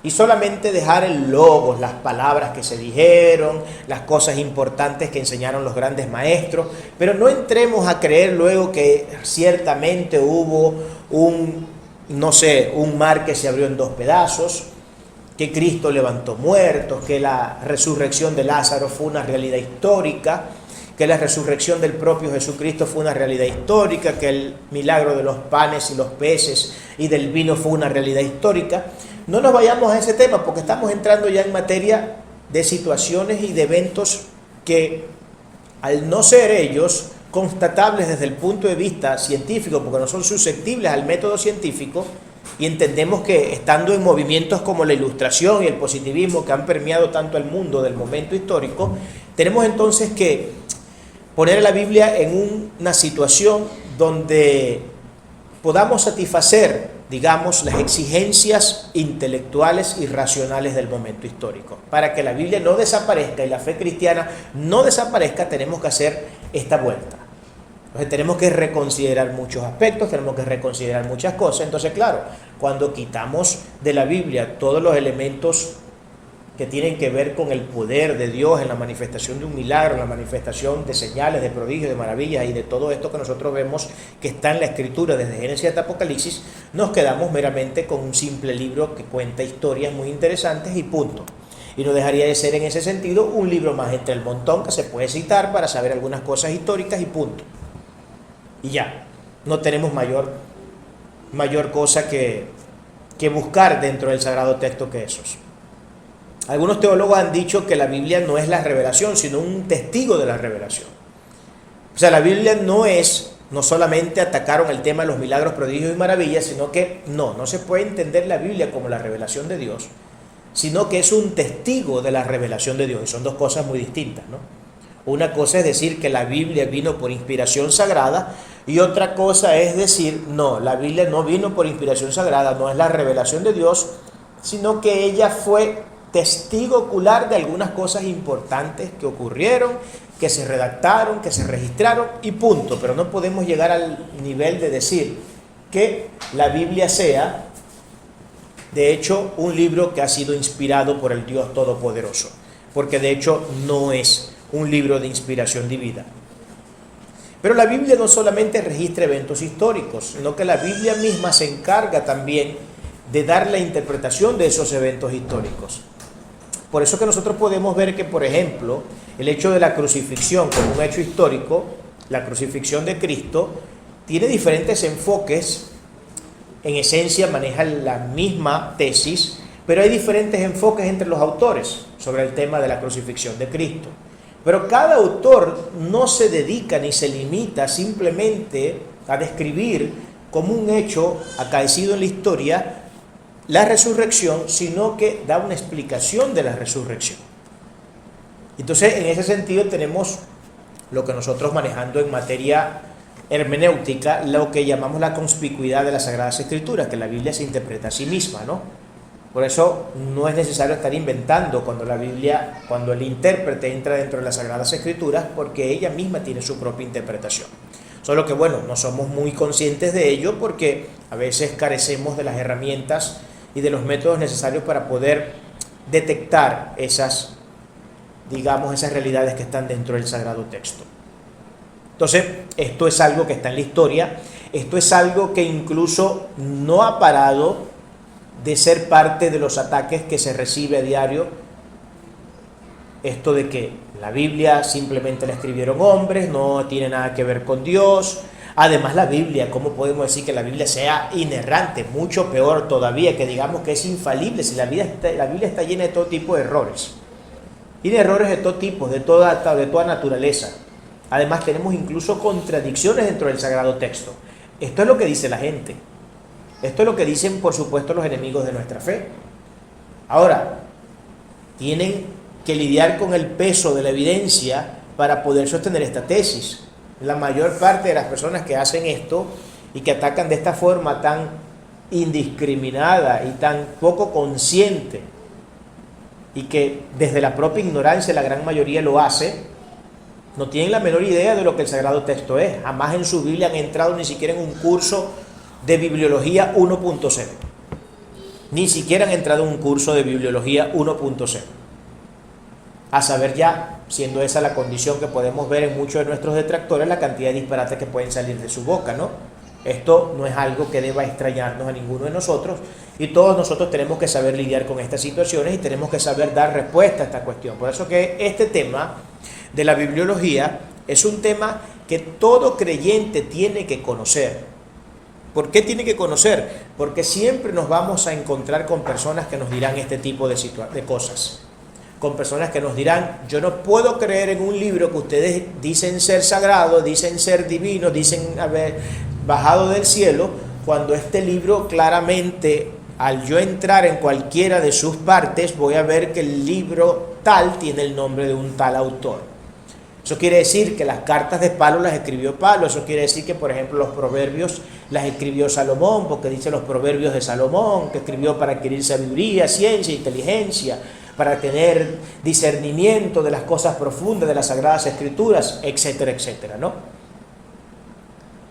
y solamente dejar el logos, las palabras que se dijeron, las cosas importantes que enseñaron los grandes maestros, pero no entremos a creer luego que ciertamente hubo un mar que se abrió en 2 pedazos, que Cristo levantó muertos, que la resurrección de Lázaro fue una realidad histórica, que la resurrección del propio Jesucristo fue una realidad histórica, que el milagro de los panes y los peces y del vino fue una realidad histórica. No nos vayamos a ese tema porque estamos entrando ya en materia de situaciones y de eventos que, al no ser ellos constatables desde el punto de vista científico, porque no son susceptibles al método científico, y entendemos que estando en movimientos como la Ilustración y el positivismo que han permeado tanto el mundo del momento histórico, tenemos entonces que poner a la Biblia en una situación donde podamos satisfacer, digamos, las exigencias intelectuales y racionales del momento histórico. Para que la Biblia no desaparezca y la fe cristiana no desaparezca, tenemos que hacer esta vuelta. Entonces tenemos que reconsiderar muchos aspectos, tenemos que reconsiderar muchas cosas. Entonces, claro, cuando quitamos de la Biblia todos los elementos que tienen que ver con el poder de Dios en la manifestación de un milagro, en la manifestación de señales, de prodigios, de maravillas y de todo esto que nosotros vemos que está en la Escritura desde Génesis hasta Apocalipsis, nos quedamos meramente con un simple libro que cuenta historias muy interesantes y punto. Y no dejaría de ser en ese sentido un libro más entre el montón que se puede citar para saber algunas cosas históricas y punto. Y ya, no tenemos mayor cosa que buscar dentro del sagrado texto que esos. Algunos teólogos han dicho que la Biblia no es la revelación, sino un testigo de la revelación. O sea, la Biblia no solamente atacaron el tema de los milagros, prodigios y maravillas, sino que no se puede entender la Biblia como la revelación de Dios, sino que es un testigo de la revelación de Dios. Y son dos cosas muy distintas, ¿no? Una cosa es decir que la Biblia vino por inspiración sagrada y otra cosa es decir, no, la Biblia no vino por inspiración sagrada, no es la revelación de Dios, sino que ella fue testigo ocular de algunas cosas importantes que ocurrieron, que se redactaron, que se registraron y punto. Pero no podemos llegar al nivel de decir que la Biblia sea, de hecho, un libro que ha sido inspirado por el Dios Todopoderoso, porque de hecho no es un libro de inspiración divina. Pero la Biblia no solamente registra eventos históricos, sino que la Biblia misma se encarga también de dar la interpretación de esos eventos históricos. Por eso que nosotros podemos ver que, por ejemplo, el hecho de la crucifixión como un hecho histórico, la crucifixión de Cristo, tiene diferentes enfoques. En esencia maneja la misma tesis, pero hay diferentes enfoques entre los autores sobre el tema de la crucifixión de Cristo. Pero cada autor no se dedica ni se limita simplemente a describir como un hecho acaecido en la historia la resurrección, sino que da una explicación de la resurrección. Entonces, en ese sentido tenemos lo que nosotros manejando en materia hermenéutica, lo que llamamos la conspicuidad de las Sagradas Escrituras, que la Biblia se interpreta a sí misma, ¿no? Por eso no es necesario estar inventando cuando el intérprete entra dentro de las Sagradas Escrituras, porque ella misma tiene su propia interpretación. Solo que, bueno, no somos muy conscientes de ello porque a veces carecemos de las herramientas y de los métodos necesarios para poder detectar esas realidades que están dentro del Sagrado Texto. Entonces, esto es algo que está en la historia, esto es algo que incluso no ha parado de ser parte de los ataques que se recibe a diario, esto de que la Biblia simplemente la escribieron hombres, no tiene nada que ver con Dios. Además, la Biblia, ¿cómo podemos decir que la Biblia sea inerrante? Mucho peor todavía, que digamos que es infalible, si la Biblia está llena de todo tipo de errores. Y de errores de todo tipo, de toda naturaleza. Además, tenemos incluso contradicciones dentro del Sagrado Texto. Esto es lo que dice la gente. Esto es lo que dicen, por supuesto, los enemigos de nuestra fe. Ahora, tienen que lidiar con el peso de la evidencia para poder sostener esta tesis. La mayor parte de las personas que hacen esto y que atacan de esta forma tan indiscriminada y tan poco consciente, y que desde la propia ignorancia la gran mayoría lo hace, no tienen la menor idea de lo que el Sagrado Texto es. Jamás en su Biblia han entrado ni siquiera en un curso de Bibliología 1.0. ni siquiera han entrado en un curso de bibliología 1.0. A saber ya, siendo esa la condición que podemos ver en muchos de nuestros detractores, la cantidad de disparates que pueden salir de su boca, ¿no? Esto no es algo que deba extrañarnos a ninguno de nosotros, y todos nosotros tenemos que saber lidiar con estas situaciones y tenemos que saber dar respuesta a esta cuestión. Por eso que este tema de la bibliología es un tema que todo creyente tiene que conocer. ¿Por qué tiene que conocer? Porque siempre nos vamos a encontrar con personas que nos dirán este tipo de cosas. Con personas que nos dirán, yo no puedo creer en un libro que ustedes dicen ser sagrado, dicen ser divino, dicen haber bajado del cielo, cuando este libro claramente, al yo entrar en cualquiera de sus partes, voy a ver que el libro tal tiene el nombre de un tal autor. Eso quiere decir que las cartas de Pablo las escribió Pablo. Eso quiere decir que, por ejemplo, los proverbios las escribió Salomón, porque dice los proverbios de Salomón, que escribió para adquirir sabiduría, ciencia, inteligencia, para tener discernimiento de las cosas profundas de las Sagradas Escrituras, etcétera, etcétera, ¿no?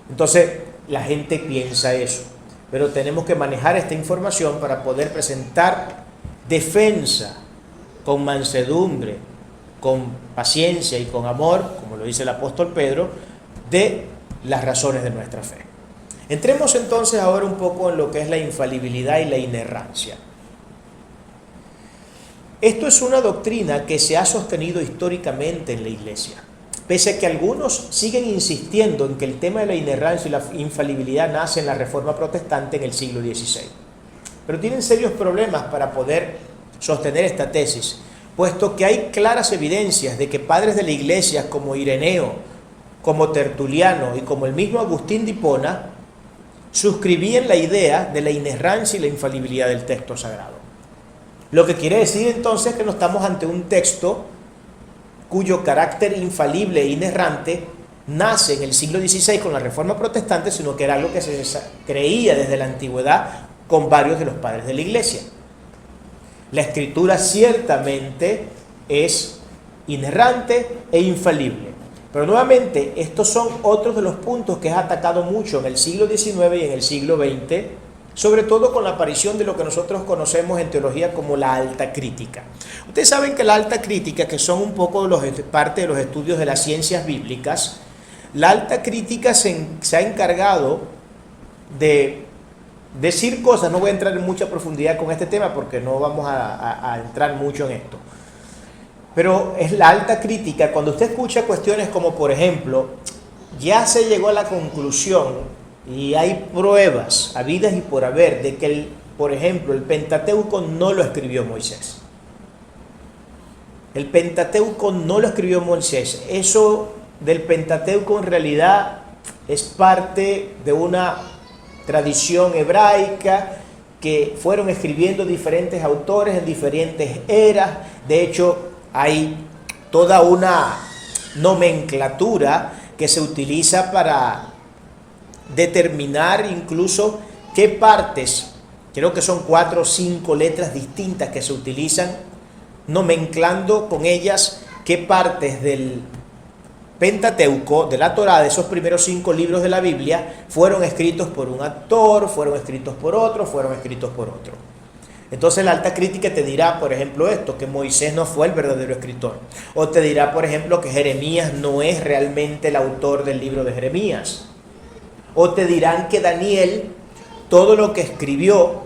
Entonces, la gente piensa eso, pero tenemos que manejar esta información para poder presentar defensa con mansedumbre, con paciencia y con amor, como lo dice el apóstol Pedro, de las razones de nuestra fe. Entremos entonces ahora un poco en lo que es la infalibilidad y la inerrancia. Esto es una doctrina que se ha sostenido históricamente en la Iglesia, pese a que algunos siguen insistiendo en que el tema de la inerrancia y la infalibilidad nace en la Reforma Protestante en el siglo XVI. Pero tienen serios problemas para poder sostener esta tesis, puesto que hay claras evidencias de que padres de la Iglesia como Ireneo, como Tertuliano y como el mismo Agustín de Hipona suscribían la idea de la inerrancia y la infalibilidad del texto sagrado. Lo que quiere decir entonces que no estamos ante un texto cuyo carácter infalible e inerrante nace en el siglo XVI con la Reforma Protestante, sino que era algo que se creía desde la antigüedad con varios de los padres de la Iglesia. La Escritura ciertamente es inerrante e infalible, pero nuevamente estos son otros de los puntos que es atacado mucho en el siglo XIX y en el siglo XX, sobre todo con la aparición de lo que nosotros conocemos en teología como la alta crítica. Ustedes saben que la alta crítica, que son un poco parte de los estudios de las ciencias bíblicas, la alta crítica se ha encargado de decir cosas. No voy a entrar en mucha profundidad con este tema porque no vamos a entrar mucho en esto. Pero es la alta crítica cuando usted escucha cuestiones como, por ejemplo, ya se llegó a la conclusión y hay pruebas habidas y por haber de que, por ejemplo, el Pentateuco no lo escribió Moisés. El Pentateuco no lo escribió Moisés. Eso del Pentateuco en realidad es parte de una tradición hebraica que fueron escribiendo diferentes autores en diferentes eras. De hecho, hay toda una nomenclatura que se utiliza para determinar incluso qué partes, creo que son 4 o 5 letras distintas que se utilizan, nomenclando con ellas qué partes del Pentateuco, de la Torá, de esos primeros 5 libros de la Biblia, fueron escritos por un autor, fueron escritos por otro, fueron escritos por otro. Entonces la alta crítica te dirá, por ejemplo, esto, que Moisés no fue el verdadero escritor. O te dirá, por ejemplo, que Jeremías no es realmente el autor del libro de Jeremías. O te dirán que Daniel, todo lo que escribió,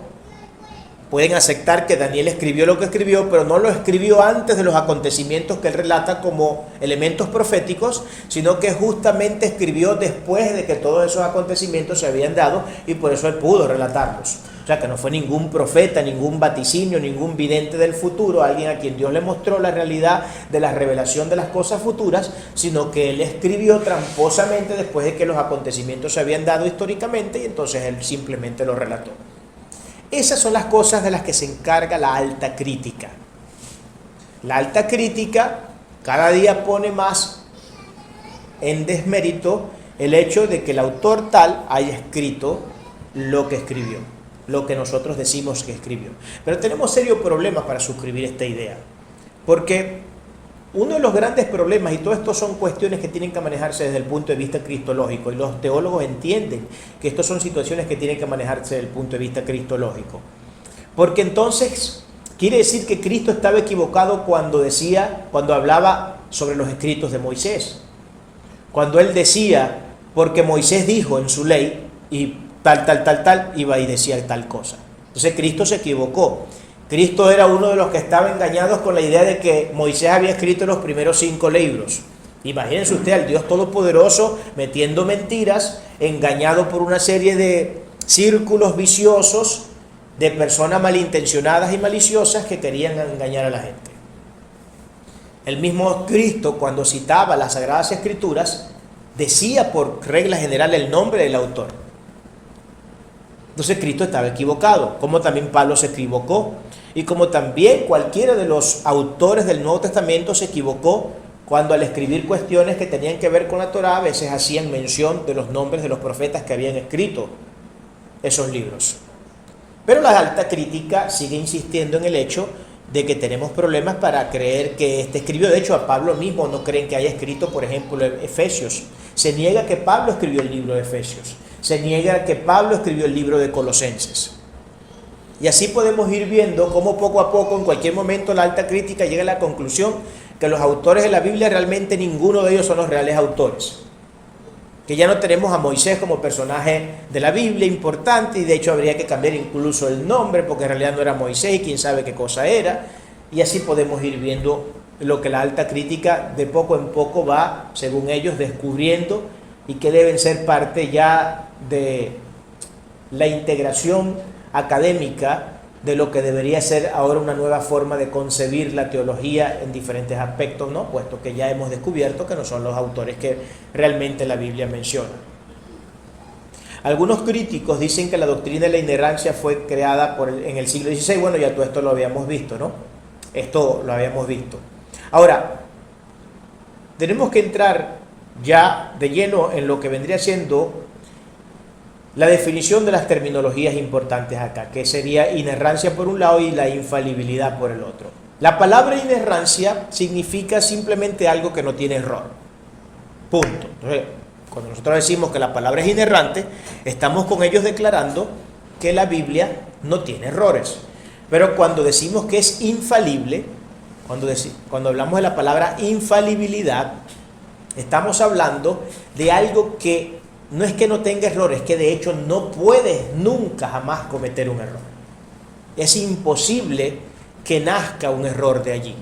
pueden aceptar que Daniel escribió lo que escribió, pero no lo escribió antes de los acontecimientos que él relata como elementos proféticos, sino que justamente escribió después de que todos esos acontecimientos se habían dado y por eso él pudo relatarlos. O sea, que no fue ningún profeta, ningún vaticinio, ningún vidente del futuro, alguien a quien Dios le mostró la realidad de la revelación de las cosas futuras, sino que él escribió tramposamente después de que los acontecimientos se habían dado históricamente y entonces él simplemente lo relató. Esas son las cosas de las que se encarga la alta crítica. La alta crítica cada día pone más en desmérito el hecho de que el autor tal haya escrito lo que escribió, lo que nosotros decimos que escribió. Pero tenemos serios problemas para suscribir esta idea, porque uno de los grandes problemas, y todo esto son cuestiones que tienen que manejarse desde el punto de vista cristológico, y los teólogos entienden que estas son situaciones que tienen que manejarse desde el punto de vista cristológico. Porque entonces quiere decir que Cristo estaba equivocado cuando hablaba sobre los escritos de Moisés. Cuando él decía, porque Moisés dijo en su ley, y tal, iba y decía tal cosa. Entonces Cristo se equivocó. Cristo era uno de los que estaba engañados con la idea de que Moisés había escrito los primeros 5 libros. Imagínense usted al Dios Todopoderoso metiendo mentiras, engañado por una serie de círculos viciosos de personas malintencionadas y maliciosas que querían engañar a la gente. El mismo Cristo, cuando citaba las Sagradas Escrituras, decía por regla general el nombre del autor. Entonces Cristo estaba equivocado, como también Pablo se equivocó, y como también cualquiera de los autores del Nuevo Testamento se equivocó cuando al escribir cuestiones que tenían que ver con la Torá, a veces hacían mención de los nombres de los profetas que habían escrito esos libros. Pero la alta crítica sigue insistiendo en el hecho de que tenemos problemas para creer que este escribió. De hecho, a Pablo mismo no creen que haya escrito, por ejemplo, Efesios. Se niega que Pablo escribió el libro de Efesios. Se niega que Pablo escribió el libro de Colosenses. Y así podemos ir viendo cómo poco a poco, en cualquier momento, la alta crítica llega a la conclusión que los autores de la Biblia realmente ninguno de ellos son los reales autores. Que ya no tenemos a Moisés como personaje de la Biblia importante, y de hecho habría que cambiar incluso el nombre, porque en realidad no era Moisés y quién sabe qué cosa era. Y así podemos ir viendo lo que la alta crítica de poco en poco va, según ellos, descubriendo, y que deben ser parte ya de la integración académica de lo que debería ser ahora una nueva forma de concebir la teología en diferentes aspectos, ¿no? Puesto que ya hemos descubierto que no son los autores que realmente la Biblia menciona. Algunos críticos dicen que la doctrina de la inerrancia fue creada en el siglo XVI. Bueno, ya todo esto lo habíamos visto, ¿no? Esto lo habíamos visto. Ahora, tenemos que entrar ya de lleno en lo que vendría siendo la definición de las terminologías importantes acá, que sería inerrancia por un lado y la infalibilidad por el otro. La palabra inerrancia significa simplemente algo que no tiene error. Punto. Entonces, cuando nosotros decimos que la palabra es inerrante, estamos con ellos declarando que la Biblia no tiene errores. Pero cuando decimos que es infalible, cuando hablamos de la palabra infalibilidad, estamos hablando de algo que no es que no tenga errores, que de hecho no puedes nunca jamás cometer un error. Es imposible que nazca un error de allí.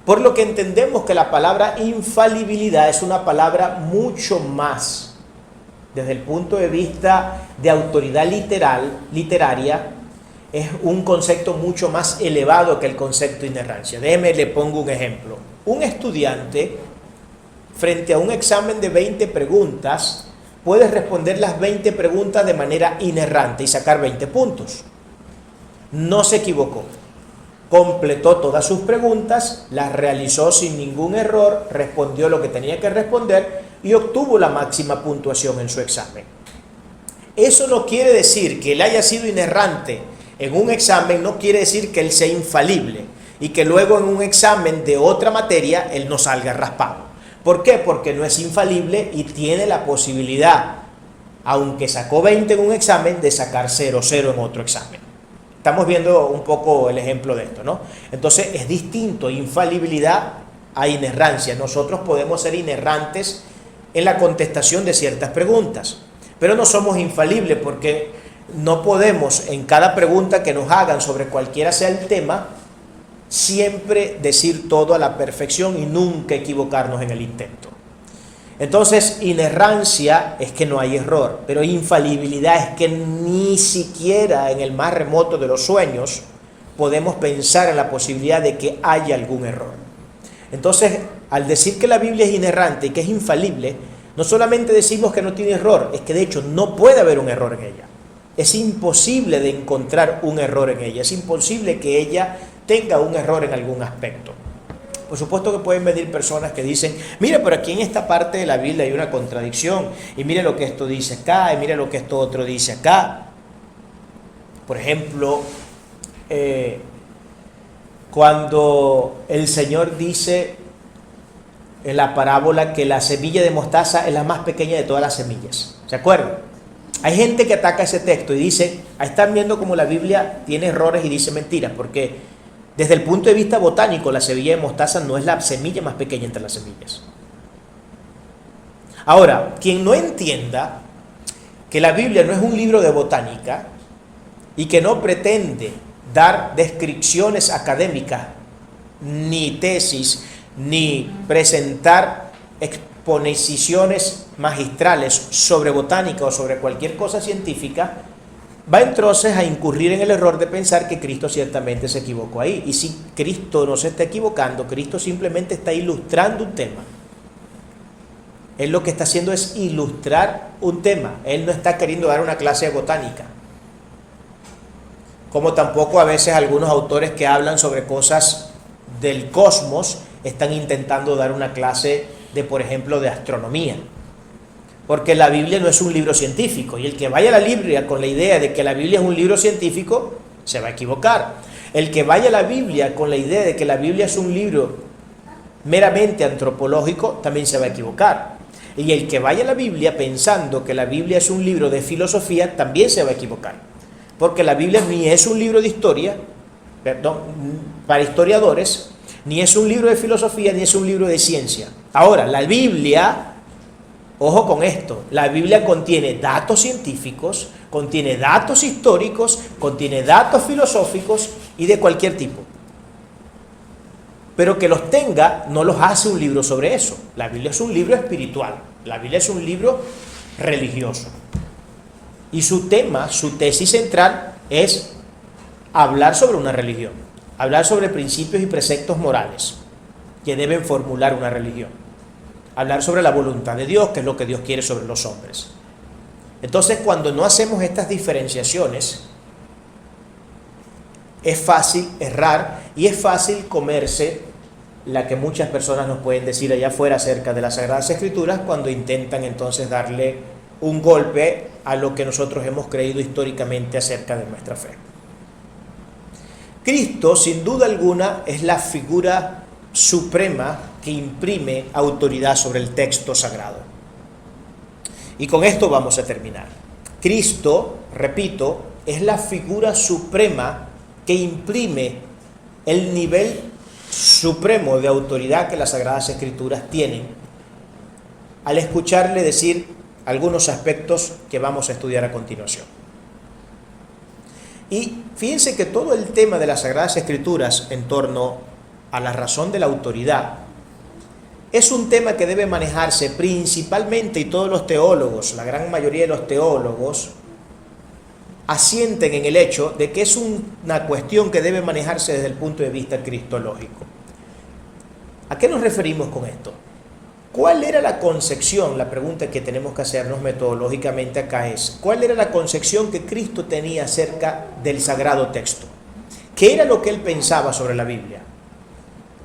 Por lo que entendemos que la palabra infalibilidad es una palabra mucho más, desde el punto de vista de autoridad literaria, es un concepto mucho más elevado que el concepto de inerrancia. Déjeme, le pongo un ejemplo. Un estudiante, frente a un examen de 20 preguntas, puedes responder las 20 preguntas de manera inerrante y sacar 20 puntos. No se equivocó. Completó todas sus preguntas, las realizó sin ningún error, respondió lo que tenía que responder y obtuvo la máxima puntuación en su examen. Eso no quiere decir que él haya sido inerrante en un examen, no quiere decir que él sea infalible y que luego en un examen de otra materia él no salga raspado. ¿Por qué? Porque no es infalible y tiene la posibilidad, aunque sacó 20 en un examen, de sacar 0,0 en otro examen. Estamos viendo un poco el ejemplo de esto, ¿no? Entonces es distinto infalibilidad a inerrancia. Nosotros podemos ser inerrantes en la contestación de ciertas preguntas, pero no somos infalibles porque no podemos en cada pregunta que nos hagan sobre cualquiera sea el tema siempre decir todo a la perfección y nunca equivocarnos en el intento. Entonces, inerrancia es que no hay error, pero infalibilidad es que ni siquiera en el más remoto de los sueños podemos pensar en la posibilidad de que haya algún error. Entonces, al decir que la Biblia es inerrante y que es infalible, no solamente decimos que no tiene error, es que de hecho no puede haber un error en ella. Es imposible de encontrar un error en ella, es imposible que ella tenga un error en algún aspecto. Por supuesto que pueden venir personas que dicen, mira, pero aquí en esta parte de la Biblia hay una contradicción, y mire lo que esto dice acá, y mire lo que esto otro dice acá. Por ejemplo, cuando el Señor dice en la parábola que la semilla de mostaza es la más pequeña de todas las semillas, ¿se acuerdan? Hay gente que ataca ese texto y dice, ahí están viendo como la Biblia tiene errores y dice mentiras, porque desde el punto de vista botánico la semilla de mostaza no es la semilla más pequeña entre las semillas. Ahora, quien no entienda que la Biblia no es un libro de botánica y que no pretende dar descripciones académicas, ni tesis, ni presentar exposiciones magistrales sobre botánica o sobre cualquier cosa científica, va entonces a incurrir en el error de pensar que Cristo ciertamente se equivocó ahí. Y si Cristo no se está equivocando, Cristo simplemente está ilustrando un tema. Él lo que está haciendo es ilustrar un tema. Él no está queriendo dar una clase de botánica. Como tampoco a veces algunos autores que hablan sobre cosas del cosmos están intentando dar una clase de, por ejemplo, de astronomía. Porque la Biblia no es un libro científico. Y el que vaya a la Biblia con la idea de que la Biblia es un libro científico, se va a equivocar. El que vaya a la Biblia con la idea de que la Biblia es un libro meramente antropológico, también se va a equivocar. Y el que vaya a la Biblia pensando que la Biblia es un libro de filosofía, también se va a equivocar. Porque la Biblia ni es un libro de historia, para historiadores, ni es un libro de filosofía, ni es un libro de ciencia. Ahora, la Biblia, ojo con esto, la Biblia contiene datos científicos, contiene datos históricos, contiene datos filosóficos y de cualquier tipo. Pero que los tenga no los hace un libro sobre eso. La Biblia es un libro espiritual, la Biblia es un libro religioso. Y su tema, su tesis central es hablar sobre una religión, hablar sobre principios y preceptos morales que deben formular una religión, hablar sobre la voluntad de Dios, que es lo que Dios quiere sobre los hombres. Entonces, cuando no hacemos estas diferenciaciones, es fácil errar y es fácil comerse la que muchas personas nos pueden decir allá afuera acerca de las Sagradas Escrituras cuando intentan entonces darle un golpe a lo que nosotros hemos creído históricamente acerca de nuestra fe. Cristo, sin duda alguna, es la figura suprema que imprime autoridad sobre el texto sagrado. Y con esto vamos a terminar. Cristo, repito, es la figura suprema que imprime el nivel supremo de autoridad que las Sagradas Escrituras tienen al escucharle decir algunos aspectos que vamos a estudiar a continuación. Y fíjense que todo el tema de las Sagradas Escrituras en torno a la razón de la autoridad es un tema que debe manejarse principalmente, y todos los teólogos, la gran mayoría de los teólogos, asienten en el hecho de que es una cuestión que debe manejarse desde el punto de vista cristológico. ¿A qué nos referimos con esto? ¿Cuál era la concepción? La pregunta que tenemos que hacernos metodológicamente acá es, ¿cuál era la concepción que Cristo tenía acerca del sagrado texto? ¿Qué era lo que él pensaba sobre la Biblia?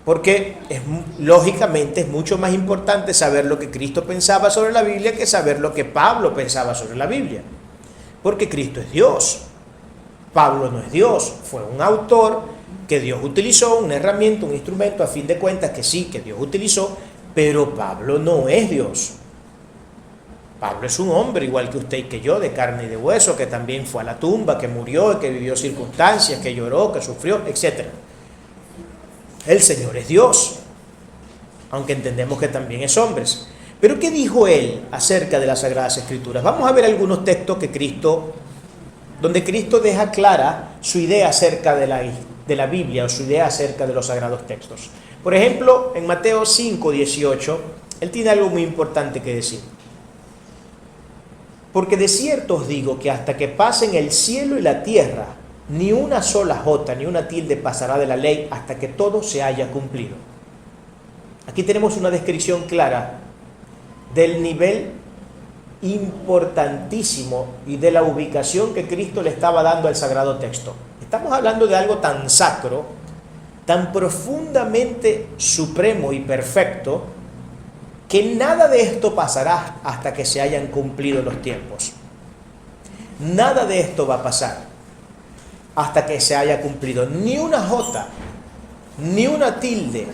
Porque lógicamente es mucho más importante saber lo que Cristo pensaba sobre la Biblia que saber lo que Pablo pensaba sobre la Biblia. Porque Cristo es Dios, Pablo no es Dios, fue un autor que Dios utilizó, una herramienta, un instrumento, a fin de cuentas que sí, que Dios utilizó, pero Pablo no es Dios. Pablo es un hombre igual que usted y que yo, de carne y de hueso, que también fue a la tumba, que murió, que vivió circunstancias, que lloró, que sufrió, etc. El Señor es Dios, aunque entendemos que también es hombre. Pero ¿qué dijo él acerca de las Sagradas Escrituras? Vamos a ver algunos textos donde Cristo deja clara su idea acerca de la Biblia o su idea acerca de los sagrados textos. Por ejemplo, en Mateo 5:18, él tiene algo muy importante que decir. Porque de cierto os digo que hasta que pasen el cielo y la tierra, ni una sola jota, ni una tilde pasará de la ley hasta que todo se haya cumplido. Aquí tenemos una descripción clara del nivel importantísimo y de la ubicación que Cristo le estaba dando al sagrado texto. Estamos hablando de algo tan sacro, tan profundamente supremo y perfecto, que nada de esto pasará hasta que se hayan cumplido los tiempos. Nada de esto va a pasar hasta que se haya cumplido. Ni una jota, ni una tilde,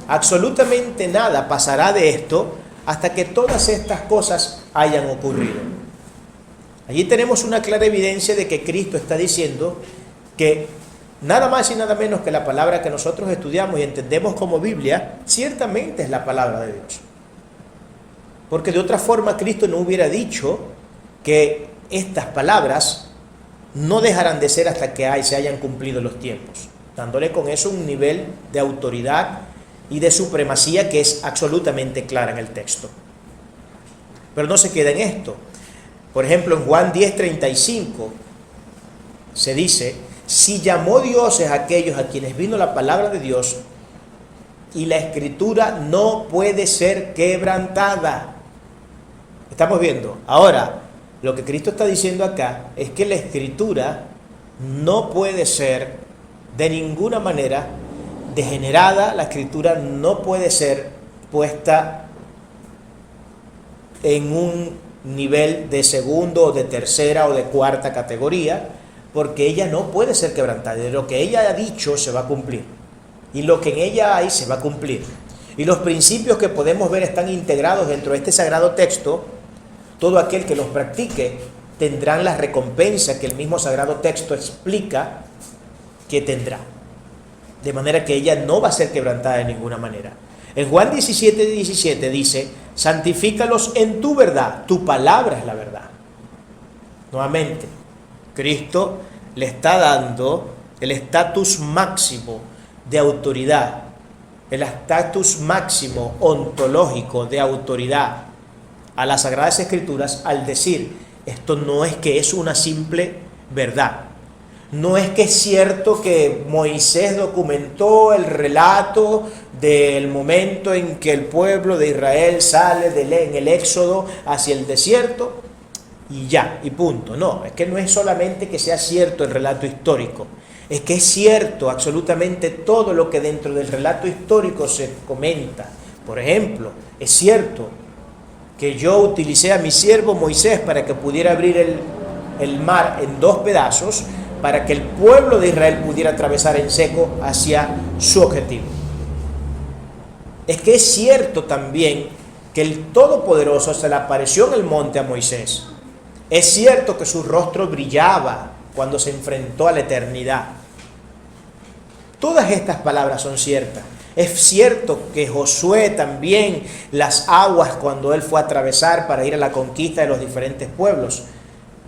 absolutamente nada pasará de esto hasta que todas estas cosas hayan ocurrido. Allí tenemos una clara evidencia de que Cristo está diciendo que nada más y nada menos que la palabra que nosotros estudiamos y entendemos como Biblia, ciertamente es la palabra de Dios. Porque de otra forma Cristo no hubiera dicho que estas palabras no dejarán de ser hasta que se hayan cumplido los tiempos, dándole con eso un nivel de autoridad y de supremacía que es absolutamente clara en el texto. Pero no se queda en esto. Por ejemplo, en Juan 10:35 se dice: si llamó dioses a aquellos a quienes vino la palabra de Dios, y la escritura no puede ser quebrantada. Estamos viendo. Ahora, lo que Cristo está diciendo acá es que la escritura no puede ser de ninguna manera degenerada, la escritura no puede ser puesta en un nivel de segundo o de tercera o de cuarta categoría, porque ella no puede ser quebrantada. De lo que ella ha dicho se va a cumplir, y lo que en ella hay se va a cumplir, y los principios que podemos ver están integrados dentro de este sagrado texto. Todo aquel que los practique tendrán la recompensa que el mismo sagrado texto explica que tendrá, de manera que ella no va a ser quebrantada de ninguna manera. En Juan 17:17 dice: santifícalos en tu verdad, tu palabra es la verdad. Nuevamente, Cristo le está dando el estatus máximo de autoridad, el estatus máximo ontológico de autoridad a las Sagradas Escrituras al decir: esto no es que es una simple verdad, no es que es cierto que Moisés documentó el relato del momento en que el pueblo de Israel sale en el Éxodo hacia el desierto y ya, y punto. No, es que no es solamente que sea cierto el relato histórico, es que es cierto absolutamente todo lo que dentro del relato histórico se comenta. Por ejemplo, es cierto que yo utilicé a mi siervo Moisés para que pudiera abrir el mar en dos pedazos, para que el pueblo de Israel pudiera atravesar en seco hacia su objetivo. Es que es cierto también que el Todopoderoso se le apareció en el monte a Moisés. Es cierto que su rostro brillaba cuando se enfrentó a la eternidad. Todas estas palabras son ciertas. Es cierto que Josué también, las aguas cuando él fue a atravesar para ir a la conquista de los diferentes pueblos,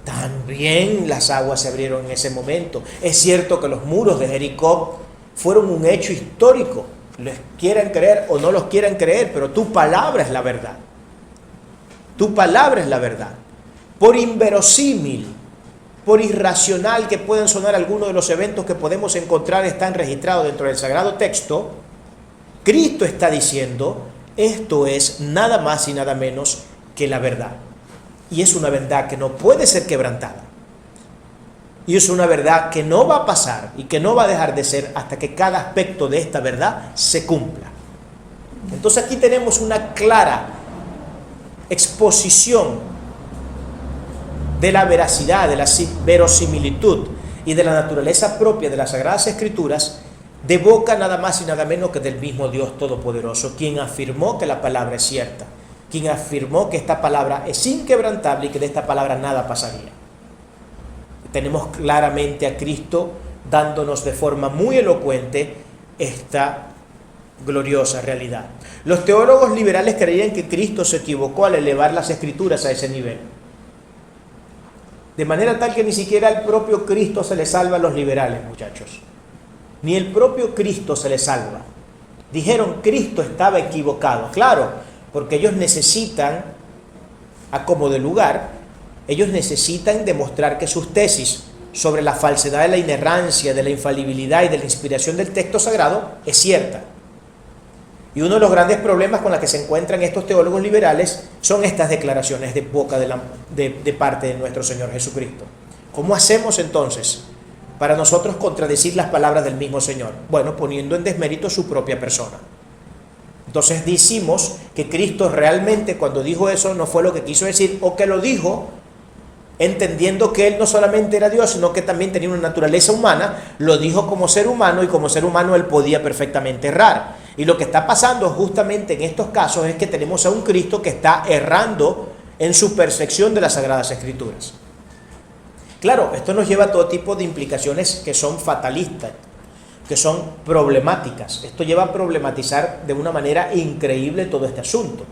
también las aguas se abrieron en ese momento. Es cierto que los muros de Jericó fueron un hecho histórico, les quieran creer o no los quieran creer, pero tu palabra es la verdad. Tu palabra es la verdad. Por inverosímil, por irracional que puedan sonar algunos de los eventos que podemos encontrar, están registrados dentro del sagrado texto, Cristo está diciendo: esto es nada más y nada menos que la verdad. Y es una verdad que no puede ser quebrantada. Y es una verdad que no va a pasar y que no va a dejar de ser hasta que cada aspecto de esta verdad se cumpla. Entonces aquí tenemos una clara exposición de la veracidad, de la verosimilitud y de la naturaleza propia de las Sagradas Escrituras, de boca nada más y nada menos que del mismo Dios Todopoderoso, quien afirmó que la palabra es cierta, quien afirmó que esta palabra es inquebrantable y que de esta palabra nada pasaría. Tenemos claramente a Cristo dándonos de forma muy elocuente esta gloriosa realidad. Los teólogos liberales creían que Cristo se equivocó al elevar las Escrituras a ese nivel, de manera tal que ni siquiera al propio Cristo se le salva a los liberales, muchachos. Ni el propio Cristo se le salva. Dijeron: Cristo estaba equivocado. Claro, porque ellos necesitan, a como de lugar, ellos necesitan demostrar que sus tesis sobre la falsedad de la inerrancia, de la infalibilidad y de la inspiración del texto sagrado es cierta. Y uno de los grandes problemas con los que se encuentran estos teólogos liberales son estas declaraciones de boca de parte de nuestro Señor Jesucristo. ¿Cómo hacemos entonces para nosotros contradecir las palabras del mismo Señor? Bueno, poniendo en desmérito su propia persona. Entonces decimos que Cristo realmente, cuando dijo eso, no fue lo que quiso decir, o que lo dijo entendiendo que Él no solamente era Dios, sino que también tenía una naturaleza humana. Lo dijo como ser humano, y como ser humano Él podía perfectamente errar. Y lo que está pasando justamente en estos casos es que tenemos a un Cristo que está errando en su percepción de las Sagradas Escrituras. Claro, esto nos lleva a todo tipo de implicaciones que son fatalistas, que son problemáticas. Esto lleva a problematizar de una manera increíble todo este asunto.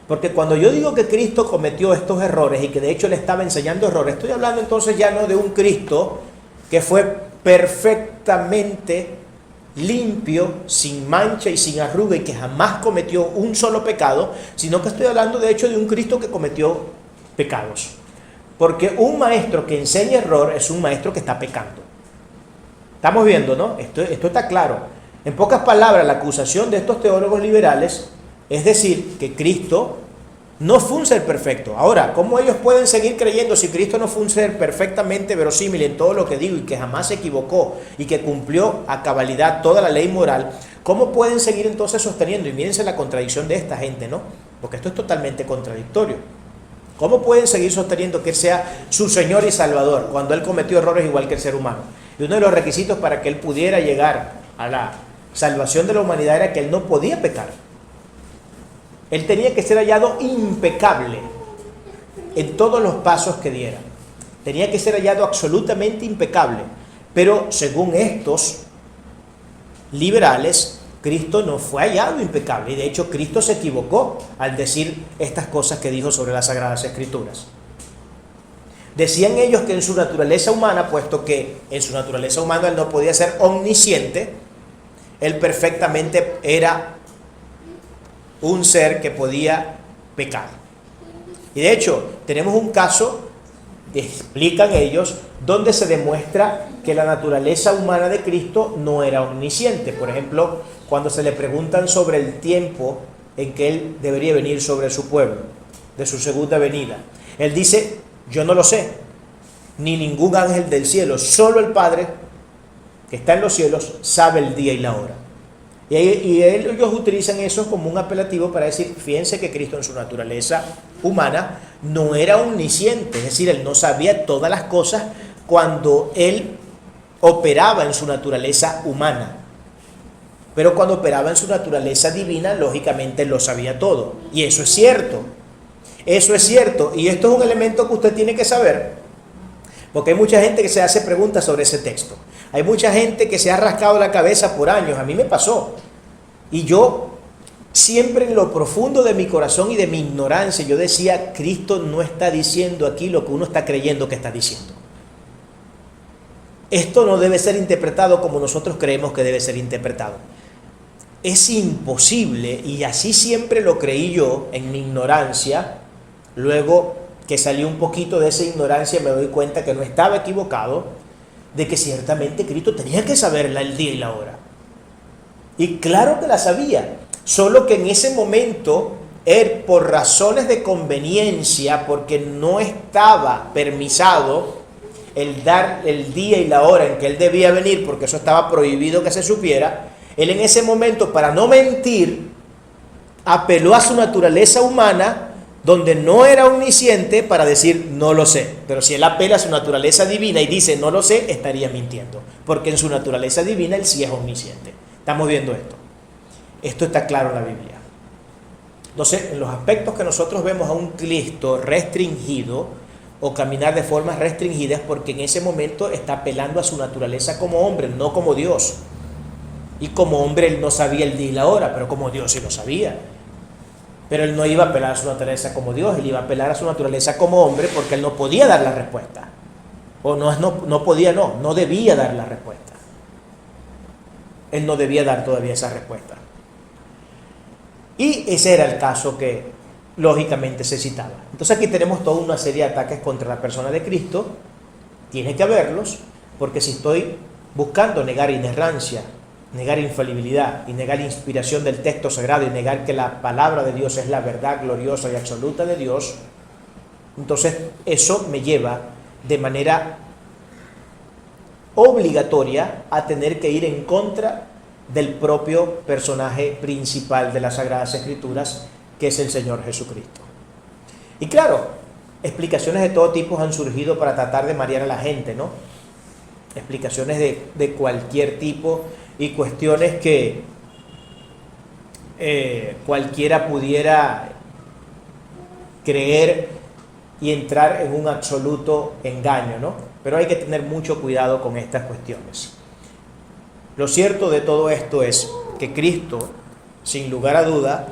Porque cuando yo digo que Cristo cometió estos errores y que de hecho le estaba enseñando errores, estoy hablando entonces ya no de un Cristo que fue perfectamente limpio, sin mancha y sin arruga y que jamás cometió un solo pecado, sino que estoy hablando de hecho de un Cristo que cometió pecados. Porque un maestro que enseña error es un maestro que está pecando. Estamos viendo, ¿no? Esto está claro. En pocas palabras, la acusación de estos teólogos liberales es decir que Cristo no fue un ser perfecto. Ahora, ¿cómo ellos pueden seguir creyendo si Cristo no fue un ser perfectamente verosímil en todo lo que digo y que jamás se equivocó y que cumplió a cabalidad toda la ley moral? ¿Cómo pueden seguir entonces sosteniendo? Y mírense la contradicción de esta gente, ¿no? Porque esto es totalmente contradictorio. ¿Cómo pueden seguir sosteniendo que Él sea su Señor y Salvador cuando Él cometió errores igual que el ser humano? Y uno de los requisitos para que Él pudiera llegar a la salvación de la humanidad era que Él no podía pecar. Él tenía que ser hallado impecable en todos los pasos que diera. Tenía que ser hallado absolutamente impecable. Pero según estos liberales, Cristo no fue hallado impecable. Y de hecho Cristo se equivocó al decir estas cosas que dijo sobre las Sagradas Escrituras. Decían ellos que en su naturaleza humana, puesto que en su naturaleza humana Él no podía ser omnisciente, Él perfectamente era un ser que podía pecar. Y de hecho, tenemos un caso, explican ellos, donde se demuestra que la naturaleza humana de Cristo no era omnisciente. Por ejemplo, cuando se le preguntan sobre el tiempo en que Él debería venir sobre su pueblo, de su segunda venida. Él dice, yo no lo sé, ni ningún ángel del cielo, solo el Padre que está en los cielos sabe el día y la hora. Y ellos utilizan eso como un apelativo para decir, fíjense que Cristo en su naturaleza humana no era omnisciente, es decir, Él no sabía todas las cosas cuando Él operaba en su naturaleza humana. Pero cuando operaba en su naturaleza divina, lógicamente Él lo sabía todo. Y eso es cierto. Eso es cierto. Y esto es un elemento que usted tiene que saber, porque hay mucha gente que se hace preguntas sobre ese texto. Hay mucha gente que se ha rascado la cabeza por años. A mí me pasó. Y yo siempre en lo profundo de mi corazón y de mi ignorancia, yo decía, Cristo no está diciendo aquí lo que uno está creyendo que está diciendo. Esto no debe ser interpretado como nosotros creemos que debe ser interpretado. Es imposible, y así siempre lo creí yo en mi ignorancia. Luego que salí un poquito de esa ignorancia me doy cuenta que no estaba equivocado, de que ciertamente Cristo tenía que saber el día y la hora. Y claro que la sabía, solo que en ese momento Él, por razones de conveniencia, porque no estaba permisado el dar el día y la hora en que Él debía venir, porque eso estaba prohibido que se supiera, Él en ese momento, para no mentir, apeló a su naturaleza humana, donde no era omnisciente, para decir no lo sé. Pero si Él apela a su naturaleza divina y dice no lo sé, estaría mintiendo, porque en su naturaleza divina Él sí es omnisciente. Estamos viendo esto. Esto está claro en la Biblia. Entonces, en los aspectos que nosotros vemos a un Cristo restringido o caminar de formas restringidas, porque en ese momento está apelando a su naturaleza como hombre, no como Dios. Y como hombre Él no sabía el día y la hora, pero como Dios sí lo sabía. Pero Él no iba a apelar a su naturaleza como Dios, Él iba a apelar a su naturaleza como hombre, porque Él no podía dar la respuesta. O no debía dar la respuesta. Él no debía dar todavía esa respuesta. Y ese era el caso que lógicamente se citaba. Entonces aquí tenemos toda una serie de ataques contra la persona de Cristo. Tiene que haberlos, porque si estoy buscando negar inerrancia, negar infalibilidad y negar inspiración del texto sagrado y negar que la palabra de Dios es la verdad gloriosa y absoluta de Dios, entonces eso me lleva de manera obligatoria a tener que ir en contra del propio personaje principal de las Sagradas Escrituras, que es el Señor Jesucristo. Y claro, explicaciones de todo tipo han surgido para tratar de marear a la gente, ¿no? Explicaciones de cualquier tipo y cuestiones que cualquiera pudiera creer y entrar en un absoluto engaño, ¿no? Pero hay que tener mucho cuidado con estas cuestiones. Lo cierto de todo esto es que Cristo, sin lugar a duda,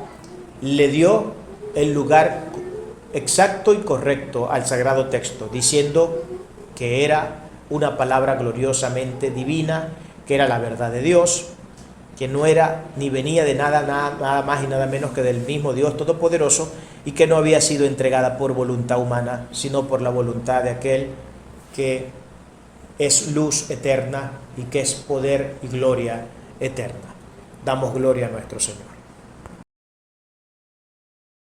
le dio el lugar exacto y correcto al sagrado texto, diciendo que era una palabra gloriosamente divina, que era la verdad de Dios, que no era ni venía de nada más y nada menos que del mismo Dios Todopoderoso, y que no había sido entregada por voluntad humana, sino por la voluntad de aquel que es luz eterna y que es poder y gloria eterna. Damos gloria a nuestro Señor.